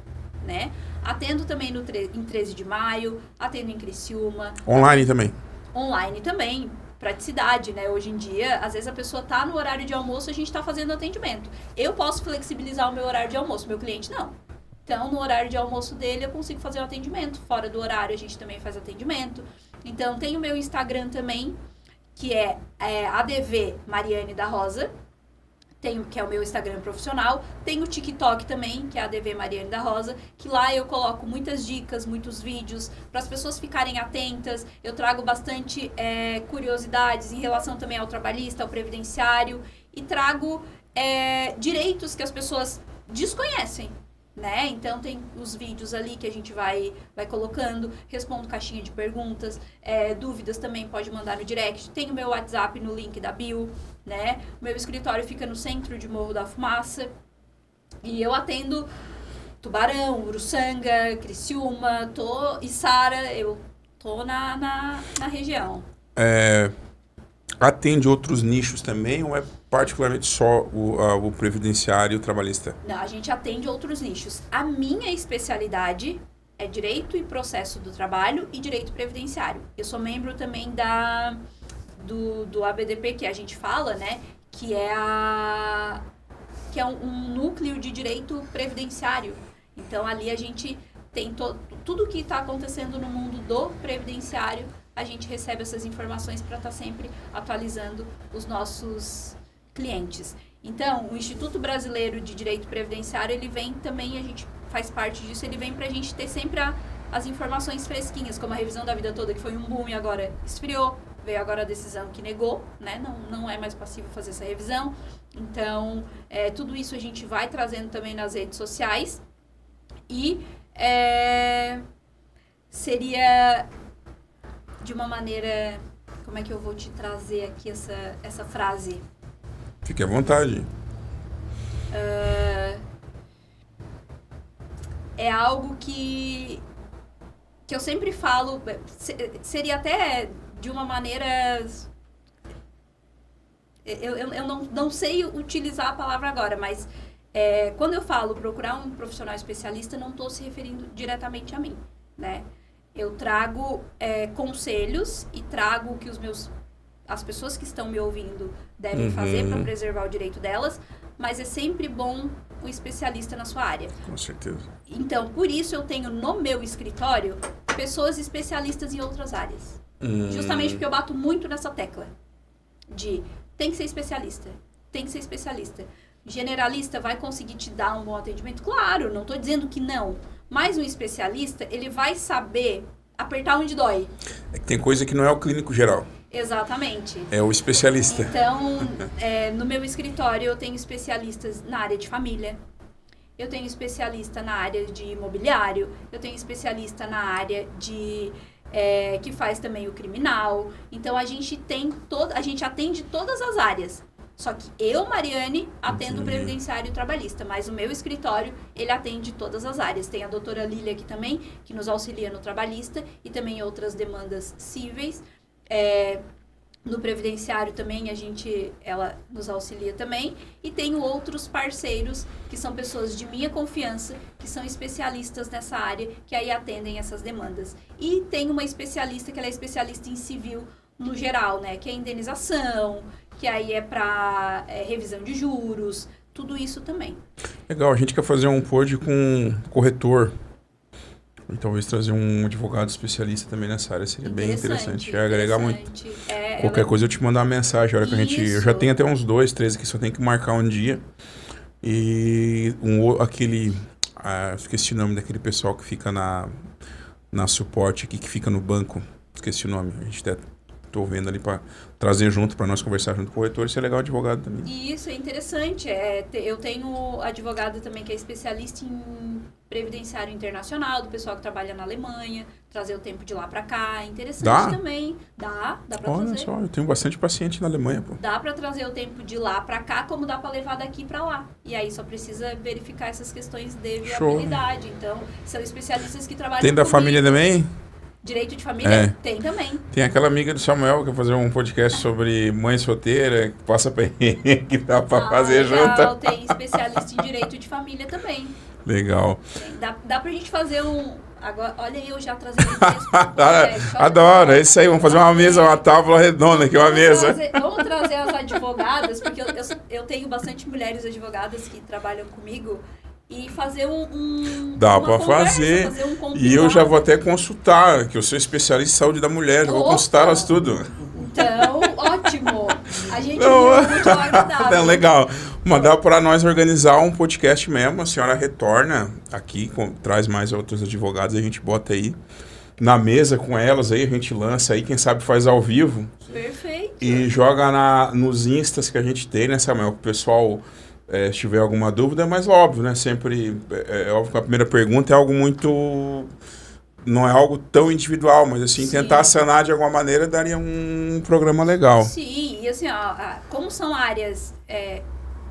S2: né? Atendo também em 13 de maio, atendo em Criciúma.
S1: Online também?
S2: Online também. Praticidade, né? Hoje em dia, às vezes a pessoa tá no horário de almoço, a gente tá fazendo atendimento. Eu posso flexibilizar o meu horário de almoço, meu cliente não. Então, no horário de almoço dele, eu consigo fazer o atendimento. Fora do horário, a gente também faz atendimento. Então, tem o meu Instagram também, que é ADV Mariane da Rosa, que é o meu Instagram profissional. Tem o TikTok também, que é ADV Mariane da Rosa, que lá eu coloco muitas dicas, muitos vídeos, para as pessoas ficarem atentas. Eu trago bastante curiosidades em relação também ao trabalhista, ao previdenciário, e trago direitos que as pessoas desconhecem. Né? Então tem os vídeos ali que a gente vai colocando, respondo caixinha de perguntas, dúvidas também pode mandar no direct, tem o meu WhatsApp no link da bio, né? O meu escritório fica no centro de Morro da Fumaça e eu atendo Tubarão, Uruçanga, Criciúma, Içara, eu tô na região.
S1: Atende outros nichos também ou é particularmente só o previdenciário e o trabalhista?
S2: Não, a gente atende outros nichos. A minha especialidade é direito e processo do trabalho e direito previdenciário. Eu sou membro também do ABDP, que a gente fala, né? Que é um núcleo de direito previdenciário. Então, ali a gente tem tudo que está acontecendo no mundo do previdenciário, a gente recebe essas informações para estar sempre atualizando os nossos clientes. Então, o Instituto Brasileiro de Direito Previdenciário, ele vem também, a gente faz parte disso, ele vem para a gente ter sempre as informações fresquinhas, como a revisão da vida toda, que foi um boom e agora esfriou, veio agora a decisão que negou, né? Não é mais possível fazer essa revisão. Então, tudo isso a gente vai trazendo também nas redes sociais e seria de uma maneira... Como é que eu vou te trazer aqui essa frase?
S1: Fique à vontade.
S2: É algo que eu sempre falo, seria até de uma maneira... Eu não sei utilizar a palavra agora, mas quando eu falo procurar um profissional especialista, não estou se referindo diretamente a mim, né? Eu trago conselhos e trago o que as pessoas que estão me ouvindo devem fazer para preservar o direito delas, mas é sempre bom um especialista na sua área.
S1: Com certeza.
S2: Então, por isso eu tenho no meu escritório pessoas especialistas em outras áreas. Justamente porque eu bato muito nessa tecla de tem que ser especialista, tem que ser especialista. Generalista vai conseguir te dar um bom atendimento? Claro, não estou dizendo que não. Mas um especialista, ele vai saber apertar onde dói.
S1: É que tem coisa que não é o clínico geral.
S2: Exatamente.
S1: É o especialista.
S2: Então, no meu escritório eu tenho especialistas na área de família, eu tenho especialista na área de imobiliário, eu tenho especialista na área que faz também o criminal. Então, a gente atende todas as áreas. Só que eu, Mariane, atendo o previdenciário e o trabalhista, mas o meu escritório, ele atende todas as áreas. Tem a doutora Lília aqui também, que nos auxilia no trabalhista e também outras demandas cíveis. No previdenciário também, ela nos auxilia também. E tenho outros parceiros, que são pessoas de minha confiança, que são especialistas nessa área, que aí atendem essas demandas. E tem uma especialista, que ela é especialista em civil no geral, né? Que é indenização, que aí é para revisão de juros, tudo isso também.
S1: Legal, a gente quer fazer um pod com corretor e talvez trazer um advogado especialista também nessa área, seria bem interessante. Agregar muito. Qualquer coisa eu te mandar uma mensagem, a hora que eu já tenho até uns 2, 3 aqui, só tenho que marcar um dia. E esqueci o nome daquele pessoal que fica na suporte aqui, que fica no banco, esqueci o nome, a gente até tô vendo ali para trazer junto, para nós conversar junto com o corretor, isso é legal advogado também.
S2: E isso é interessante. Eu tenho advogada também que é especialista em previdenciário internacional, do pessoal que trabalha na Alemanha, trazer o tempo de lá para cá. É interessante também. Dá para trazer.
S1: Olha só, eu tenho bastante paciente na Alemanha, pô.
S2: Dá para trazer o tempo de lá para cá, como dá para levar daqui para lá. E aí só precisa verificar essas questões de viabilidade. Então, são especialistas que trabalham
S1: Tem da família também?
S2: Direito de família? Tem também.
S1: Tem aquela amiga do Samuel que vai fazer um podcast sobre mãe solteira, que passa perrengue, que dá pra fazer junto.
S2: Tem especialista em direito de família também.
S1: Legal.
S2: Dá pra gente fazer um... Agora, olha eu já trazendo ideias pro podcast.
S1: Adoro, é isso aí. Vamos fazer uma mesa, uma tábua redonda aqui, uma mesa.
S2: Vamos trazer as advogadas, porque eu tenho bastante mulheres advogadas que trabalham comigo. E fazer
S1: Dá pra fazer. E eu já vou até consultar, que eu sou especialista em saúde da mulher, já vou consultar elas tudo.
S2: Então, ótimo. A gente muito agradável.
S1: Legal. Mas dá para nós organizar um podcast mesmo. A senhora retorna aqui, traz mais outros advogados, a gente bota aí na mesa com elas, aí a gente lança aí, quem sabe faz ao vivo.
S2: Perfeito.
S1: E joga nos instas que a gente tem, né, Samuel? O pessoal... se tiver alguma dúvida, mas óbvio, né? Sempre, é óbvio que a primeira pergunta é algo muito... Não é algo tão individual, mas assim, tentar sanar de alguma maneira daria um programa legal.
S2: Sim, e assim, como são áreas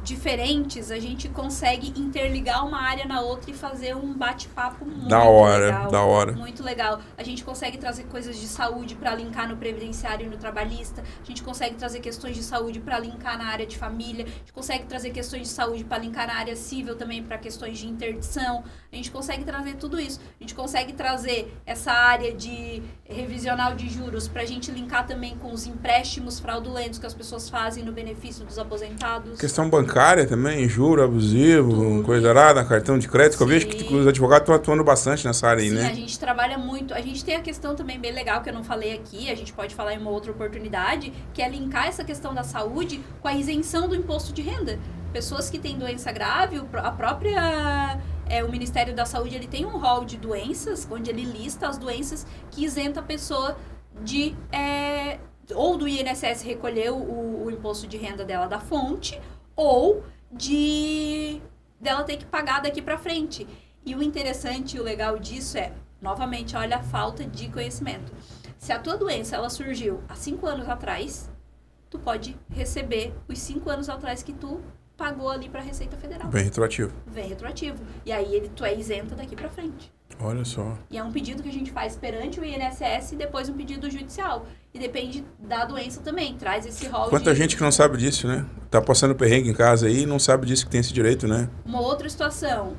S2: diferentes, a gente consegue interligar uma área na outra e fazer um bate-papo muito legal.
S1: Da hora.
S2: Muito legal. A gente consegue trazer coisas de saúde para linkar no previdenciário e no trabalhista. A gente consegue trazer questões de saúde para linkar na área de família. A gente consegue trazer questões de saúde para linkar na área civil também, para questões de interdição. A gente consegue trazer tudo isso. A gente consegue trazer essa área de revisional de juros para a gente linkar também com os empréstimos fraudulentos que as pessoas fazem no benefício dos aposentados.
S1: Questão bancária também, juro abusivo, coisa errada, cartão de crédito. Eu vejo que os advogados estão atuando bastante nessa área aí, né?
S2: Sim, a gente trabalha muito. A gente tem a questão também bem legal que eu não falei aqui, a gente pode falar em uma outra oportunidade, que é linkar essa questão da saúde com a isenção do imposto de renda. Pessoas que têm doença grave, o Ministério da Saúde ele tem um rol de doenças, onde ele lista as doenças que isenta a pessoa de... ou do INSS recolher o imposto de renda dela da fonte, ou dela ter que pagar daqui pra frente. E o interessante e o legal disso novamente, olha a falta de conhecimento. Se a tua doença ela surgiu há 5 anos atrás, tu pode receber os 5 anos atrás que tu pagou ali para a Receita Federal.
S1: Vem retroativo.
S2: E aí tu é isenta daqui para frente.
S1: Olha só.
S2: E é um pedido que a gente faz perante o INSS e depois um pedido judicial. E depende da doença também, traz esse rol.
S1: Quanta gente que não sabe disso, né? Tá passando perrengue em casa aí e não sabe disso que tem esse direito, né?
S2: Uma outra situação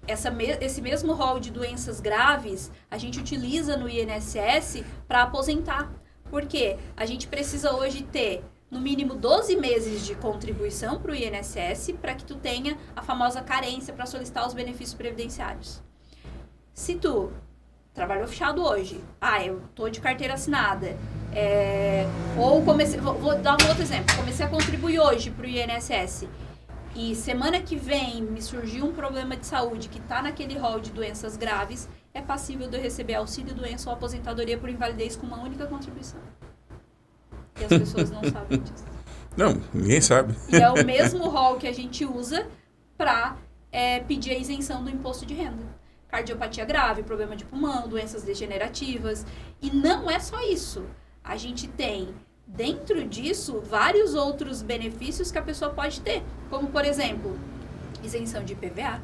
S2: esse mesmo rol de doenças graves, a gente utiliza no INSS para aposentar. Por quê? A gente precisa hoje ter no mínimo 12 meses de contribuição para o INSS para que tu tenha a famosa carência para solicitar os benefícios previdenciários. Se tu trabalhou fechado hoje, eu tô de carteira assinada, ou comecei, vou dar um outro exemplo, comecei a contribuir hoje para o INSS e semana que vem me surgiu um problema de saúde que está naquele rol de doenças graves, é passível de eu receber auxílio doença ou aposentadoria por invalidez com uma única contribuição. E as pessoas não sabem disso.
S1: Não, ninguém sabe.
S2: E é o mesmo rol que a gente usa para pedir a isenção do imposto de renda. Cardiopatia grave, problema de pulmão, doenças degenerativas. E não é só isso. A gente tem, dentro disso, vários outros benefícios que a pessoa pode ter. Como, por exemplo, isenção de IPVA.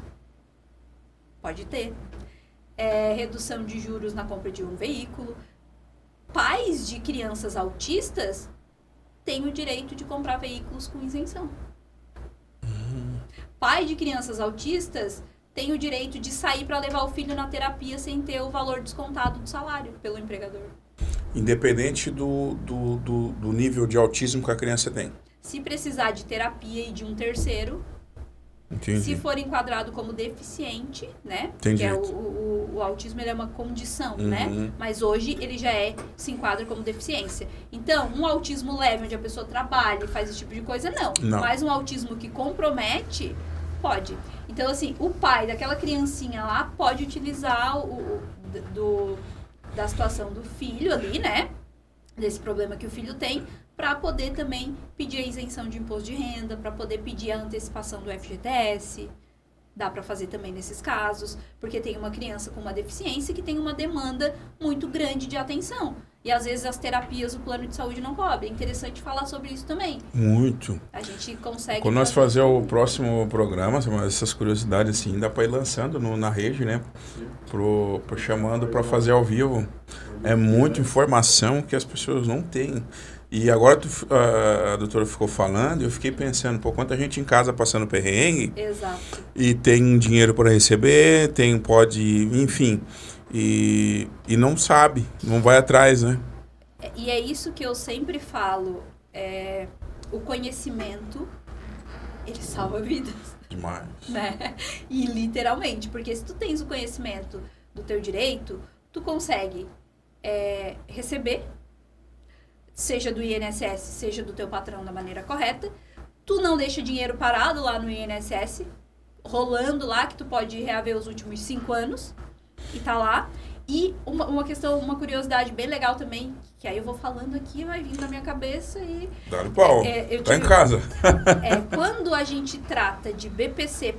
S2: Pode ter. Redução de juros na compra de um veículo. Pais de crianças autistas têm o direito de comprar veículos com isenção. Pai de crianças autistas tem o direito de sair para levar o filho na terapia sem ter o valor descontado do salário pelo empregador.
S1: Independente do nível de autismo que a criança tem.
S2: Se precisar de terapia e de um terceiro,
S1: entendi.
S2: Se for enquadrado como deficiente, né?
S1: Entendi.
S2: Porque o autismo ele é uma condição, né? Mas hoje ele já se enquadra como deficiência. Então, um autismo leve, onde a pessoa trabalha e faz esse tipo de coisa, não. Mas um autismo que compromete, pode. Então, assim, o pai daquela criancinha lá pode utilizar da situação do filho ali, né? desse problema que o filho tem, para poder também pedir a isenção de imposto de renda, para poder pedir a antecipação do FGTS. Dá para fazer também nesses casos, porque tem uma criança com uma deficiência que tem uma demanda muito grande de atenção. E às vezes as terapias o plano de saúde não cobre. É interessante falar sobre isso também.
S1: Muito.
S2: A gente consegue...
S1: Quando nós fazer o próximo programa, essas curiosidades assim, dá para ir lançando na rede, né? Chamando para fazer ao vivo. É muita informação que as pessoas não têm. E agora a doutora ficou falando e eu fiquei pensando, quanta gente em casa passando perrengue.
S2: Exato.
S1: E tem dinheiro para receber, enfim, e não sabe, não vai atrás, né?
S2: E é isso que eu sempre falo, o conhecimento, ele salva vidas.
S1: Demais.
S2: Né? E literalmente, porque se tu tens o conhecimento do teu direito, tu consegue receber, seja do INSS, seja do teu patrão da maneira correta. Tu não deixa dinheiro parado lá no INSS, rolando lá, que tu pode reaver os últimos 5 anos, e tá lá. E uma curiosidade bem legal também, que aí eu vou falando aqui, vai vir na minha cabeça e...
S1: Dá-lhe pau, tá em casa.
S2: Quando a gente trata de BPC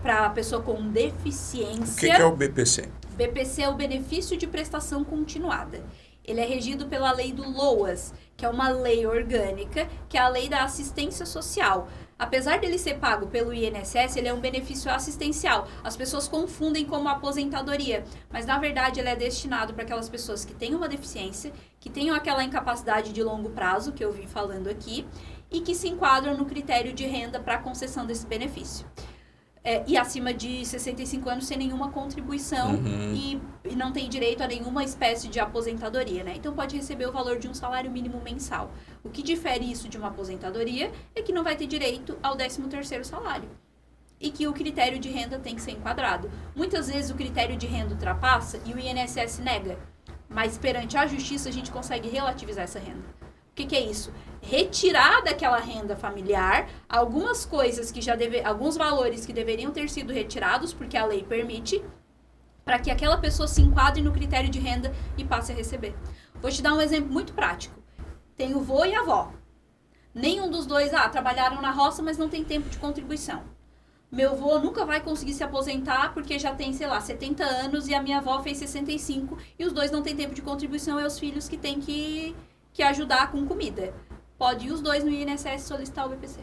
S2: para pessoa com deficiência...
S1: O que é o BPC?
S2: BPC é o benefício de prestação continuada. Ele é regido pela lei do LOAS, que é uma lei orgânica, que é a lei da assistência social. Apesar dele ser pago pelo INSS, ele é um benefício assistencial. As pessoas confundem como aposentadoria, mas na verdade ele é destinado para aquelas pessoas que têm uma deficiência, que tenham aquela incapacidade de longo prazo, que eu vim falando aqui, e que se enquadram no critério de renda para a concessão desse benefício. E acima de 65 anos sem nenhuma contribuição e não tem direito a nenhuma espécie de aposentadoria, né? Então pode receber o valor de um salário mínimo mensal. O que difere isso de uma aposentadoria é que não vai ter direito ao 13º salário e que o critério de renda tem que ser enquadrado. Muitas vezes o critério de renda ultrapassa e o INSS nega, mas perante a justiça a gente consegue relativizar essa renda. O que é isso? Retirar daquela renda familiar algumas coisas que alguns valores que deveriam ter sido retirados, porque a lei permite, para que aquela pessoa se enquadre no critério de renda e passe a receber. Vou te dar um exemplo muito prático. Tem o vô e a avó. Nenhum dos dois trabalharam na roça, mas não tem tempo de contribuição. Meu vô nunca vai conseguir se aposentar porque já tem, 70 anos e a minha avó fez 65 e os dois não têm tempo de contribuição, é os filhos que têm que ajudar com comida. Pode ir os dois no INSS solicitar o BPC.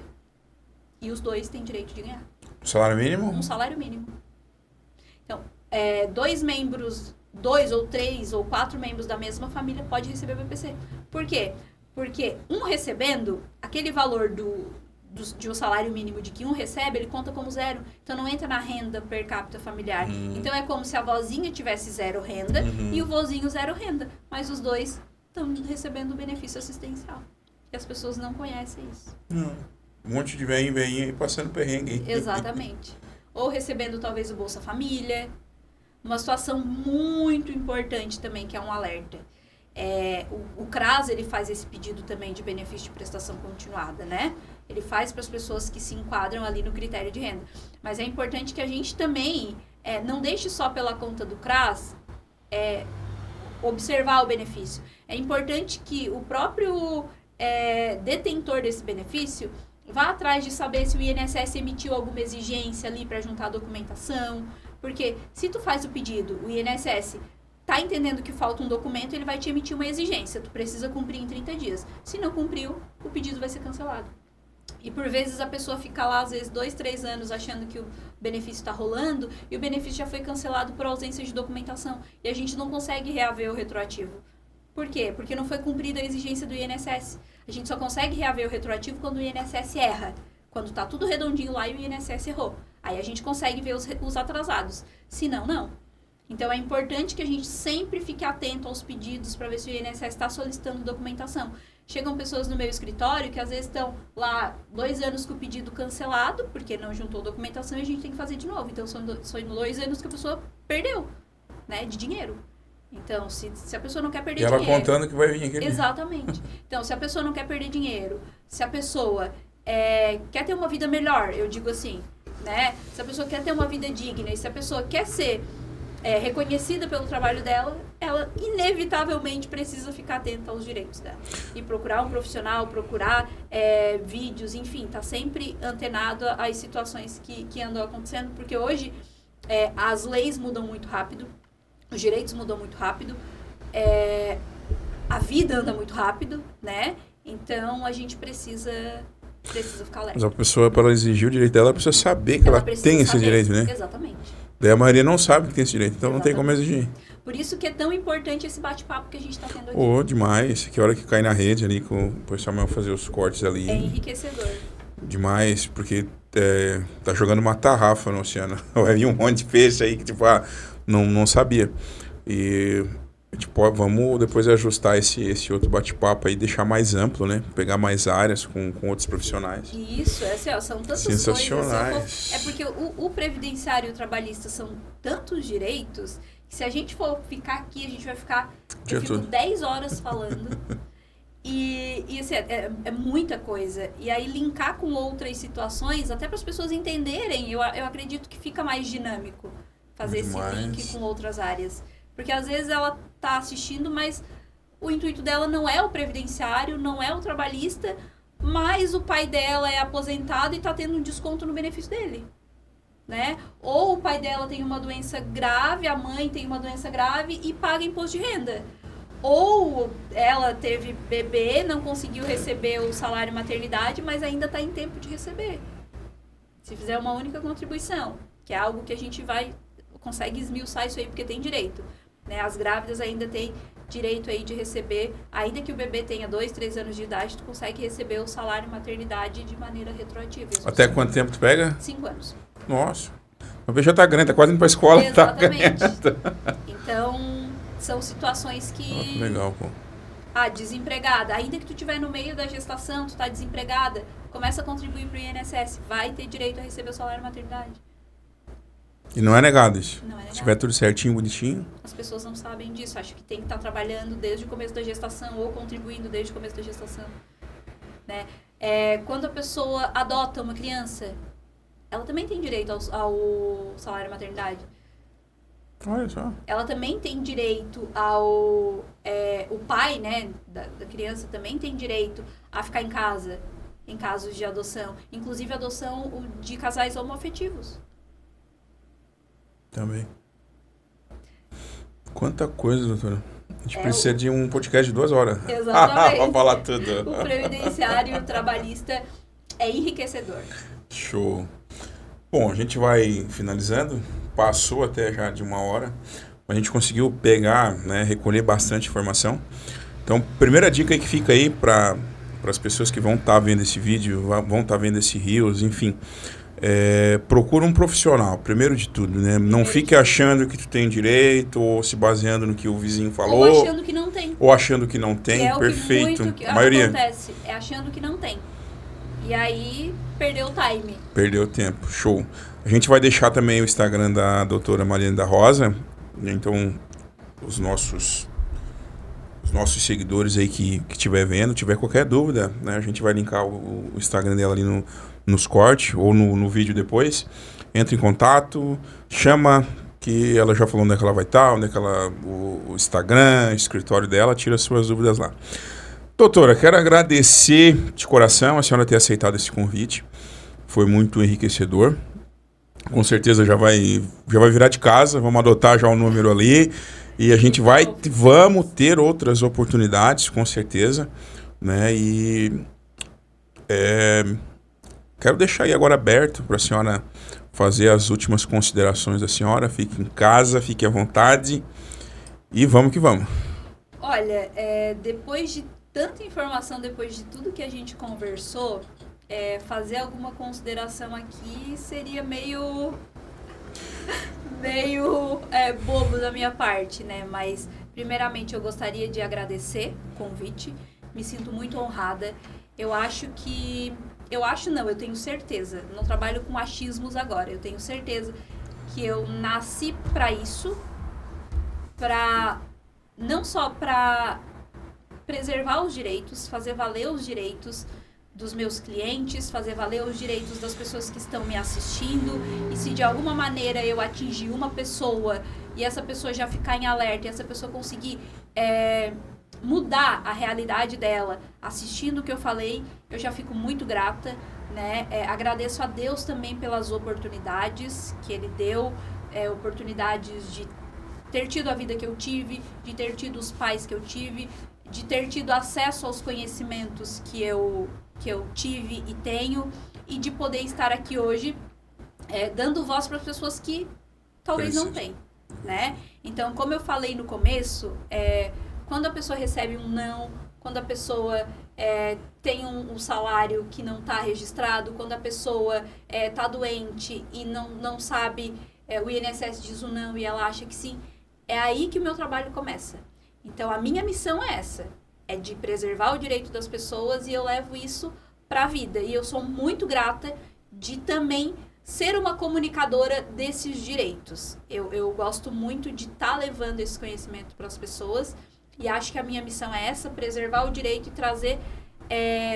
S2: E os dois têm direito de ganhar.
S1: Salário mínimo?
S2: Um salário mínimo. Então, 2 ou 3 ou 4 membros da mesma família pode receber o BPC. Por quê? Porque um recebendo, aquele valor de um salário mínimo de que um recebe, ele conta como 0. Então, não entra na renda per capita familiar. Então, é como se a vozinha tivesse 0 renda e o vozinho 0 renda. Mas os dois estão recebendo o benefício assistencial. E as pessoas não conhecem isso.
S1: Um monte de veinha aí passando perrengue.
S2: Exatamente. Ou recebendo talvez o Bolsa Família. Uma situação muito importante também, que é um alerta. O CRAS, ele faz esse pedido também de benefício de prestação continuada, né? Ele faz para as pessoas que se enquadram ali no critério de renda. Mas é importante que a gente também não deixe só pela conta do CRAS observar o benefício. É importante que o próprio detentor desse benefício vá atrás de saber se o INSS emitiu alguma exigência ali para juntar a documentação. Porque se tu faz o pedido, o INSS tá entendendo que falta um documento, ele vai te emitir uma exigência. Tu precisa cumprir em 30 dias. Se não cumpriu, o pedido vai ser cancelado. E por vezes a pessoa fica lá, às vezes, 2, 3 anos achando que o benefício está rolando e o benefício já foi cancelado por ausência de documentação. E a gente não consegue reaver o retroativo. Por quê? Porque não foi cumprida a exigência do INSS. A gente só consegue reaver o retroativo quando o INSS erra. Quando tá tudo redondinho lá e o INSS errou. Aí a gente consegue ver os atrasados. Se não, não. Então é importante que a gente sempre fique atento aos pedidos para ver se o INSS está solicitando documentação. Chegam pessoas no meu escritório que às vezes estão lá 2 anos com o pedido cancelado, porque não juntou documentação e a gente tem que fazer de novo. Então são 2 anos que a pessoa perdeu, né, de dinheiro. Então, se a pessoa não quer perder dinheiro...
S1: E ela contando que vai vir aquele...
S2: Exatamente. Então, se a pessoa não quer perder dinheiro, se a pessoa quer ter uma vida melhor, eu digo assim, né? Se a pessoa quer ter uma vida digna e se a pessoa quer ser reconhecida pelo trabalho dela, ela inevitavelmente precisa ficar atenta aos direitos dela. E procurar um profissional, procurar vídeos, enfim, tá sempre antenado às situações que andam acontecendo, porque hoje as leis mudam muito rápido, os direitos mudam muito rápido, a vida anda muito rápido, né? Então a gente precisa ficar alerta.
S1: Mas a pessoa, para ela exigir o direito dela, ela precisa saber que ela tem esse direito, né?
S2: Exatamente.
S1: Daí a maioria não sabe que tem esse direito, então não tem como exigir.
S2: Por isso que é tão importante esse bate-papo que a gente está tendo aqui.
S1: Demais. Que hora que cai na rede ali, com o pessoal vai fazer os cortes ali.
S2: É enriquecedor.
S1: Demais, porque tá jogando uma tarrafa no oceano. Vai vir um monte de peixe aí que, tipo, não sabia. E, tipo, vamos depois ajustar esse outro bate-papo aí, deixar mais amplo, né? Pegar mais áreas com outros profissionais.
S2: Isso, são tantas
S1: sensacionais.
S2: Coisas. É porque o previdenciário e o trabalhista são tantos direitos que se a gente for ficar aqui, a gente vai ficar 10 horas falando. E assim, é muita coisa. E aí linkar com outras situações, até para as pessoas entenderem, eu acredito que fica mais dinâmico fazer esse link com outras áreas. Porque às vezes ela tá assistindo, mas o intuito dela não é o previdenciário, não é o trabalhista, mas o pai dela é aposentado e tá tendo um desconto no benefício dele, né? Ou o pai dela tem uma doença grave, a mãe tem uma doença grave e paga imposto de renda. Ou ela teve bebê, não conseguiu receber o salário maternidade, mas ainda está em tempo de receber. Se fizer uma única contribuição, que é algo que a gente consegue esmiuçar isso aí porque tem direito. Né? As grávidas ainda têm direito aí de receber, ainda que o bebê tenha 2, 3 anos de idade, tu consegue receber o salário maternidade de maneira retroativa.
S1: Até quanto tempo tu pega?
S2: 5 anos.
S1: Nossa, o bebê já tá grande, tá quase indo pra escola.
S2: Exatamente. Então, são situações que...
S1: Legal, pô.
S2: Desempregada. Ainda que tu estiver no meio da gestação, tu tá desempregada, começa a contribuir pro INSS, vai ter direito a receber o salário maternidade.
S1: E não é negado isso?
S2: Não é negado.
S1: Se tiver tudo certinho, bonitinho.
S2: As pessoas não sabem disso. Acho que tem que estar trabalhando desde o começo da gestação ou contribuindo desde o começo da gestação. Né? Quando a pessoa adota uma criança, ela também tem direito ao salário maternidade.
S1: Olha só.
S2: Ela também tem direito ao... o pai, né, da criança também tem direito a ficar em casa, em casos de adoção. Inclusive adoção de casais homoafetivos.
S1: Também. Quanta coisa, doutora. A gente precisa de um podcast de 2 horas.
S2: Exatamente.
S1: Pra falar tudo.
S2: O previdenciário e o trabalhista é enriquecedor.
S1: Show. Bom, a gente vai finalizando. Passou até já de 1 hora. A gente conseguiu pegar, né, recolher bastante informação. Então, primeira dica aí que fica aí para as pessoas que vão estar vendo esse vídeo, vão estar vendo esse Reels, enfim... procura um profissional, primeiro de tudo, né? Não fique achando que tu tem direito, ou se baseando no que o vizinho falou.
S2: Ou achando que não tem.
S1: Ou achando que não tem, perfeito.
S2: O que
S1: a maioria
S2: acontece é achando que não tem. E aí, perdeu o time.
S1: Perdeu o tempo, show. A gente vai deixar também o Instagram da doutora Mariane da Rosa, então os nossos seguidores aí que estiver vendo, tiver qualquer dúvida, né? A gente vai linkar o Instagram dela ali nos cortes ou no vídeo depois. Entra em contato, chama, que ela já falou onde é que ela vai estar, onde é que o Instagram, o escritório dela, tira suas dúvidas lá. Doutora, quero agradecer de coração a senhora ter aceitado esse convite. Foi muito enriquecedor. Com certeza já vai virar de casa, vamos adotar já o número ali. E a gente vamos ter outras oportunidades, com certeza. Né? E quero deixar aí agora aberto para a senhora fazer as últimas considerações da senhora. Fique em casa, fique à vontade e vamos que vamos.
S2: Olha, depois de tanta informação, depois de tudo que a gente conversou, fazer alguma consideração aqui seria meio bobo da minha parte, né? Mas, primeiramente, eu gostaria de agradecer o convite. Me sinto muito honrada. Eu tenho certeza. Não trabalho com achismos agora. Eu tenho certeza que eu nasci para isso, não só para preservar os direitos, fazer valer os direitos dos meus clientes, fazer valer os direitos das pessoas que estão me assistindo. E se de alguma maneira eu atingir uma pessoa e essa pessoa já ficar em alerta, e essa pessoa conseguir mudar a realidade dela assistindo o que eu falei, eu já fico muito grata, né? Agradeço a Deus também pelas oportunidades que Ele deu, oportunidades de ter tido a vida que eu tive, de ter tido os pais que eu tive, de ter tido acesso aos conhecimentos que eu tive e tenho, e de poder estar aqui hoje dando voz para as pessoas que talvez não tenham, né? Então, como eu falei no começo, quando a pessoa recebe um não, quando a pessoa tem um salário que não está registrado, quando a pessoa está doente e não sabe, o INSS diz o não e ela acha que sim, é aí que o meu trabalho começa. Então, a minha missão é essa, é de preservar o direito das pessoas, e eu levo isso para a vida. E eu sou muito grata de também ser uma comunicadora desses direitos. Eu gosto muito de estar levando esse conhecimento para as pessoas, e acho que a minha missão é essa, preservar o direito e trazer,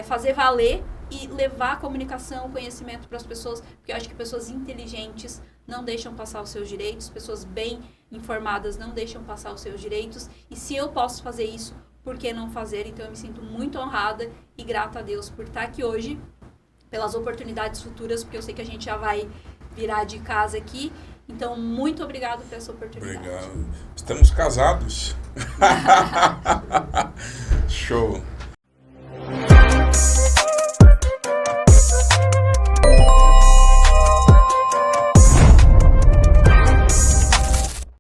S2: fazer valer e levar a comunicação, o conhecimento para as pessoas, porque eu acho que pessoas inteligentes não deixam passar os seus direitos, pessoas bem informadas não deixam passar os seus direitos, e se eu posso fazer isso, por que não fazer? Então eu me sinto muito honrada e grata a Deus por estar aqui hoje, pelas oportunidades futuras, porque eu sei que a gente já vai virar de casa aqui. Então, muito obrigado por essa oportunidade.
S1: Obrigado. Estamos casados. Show.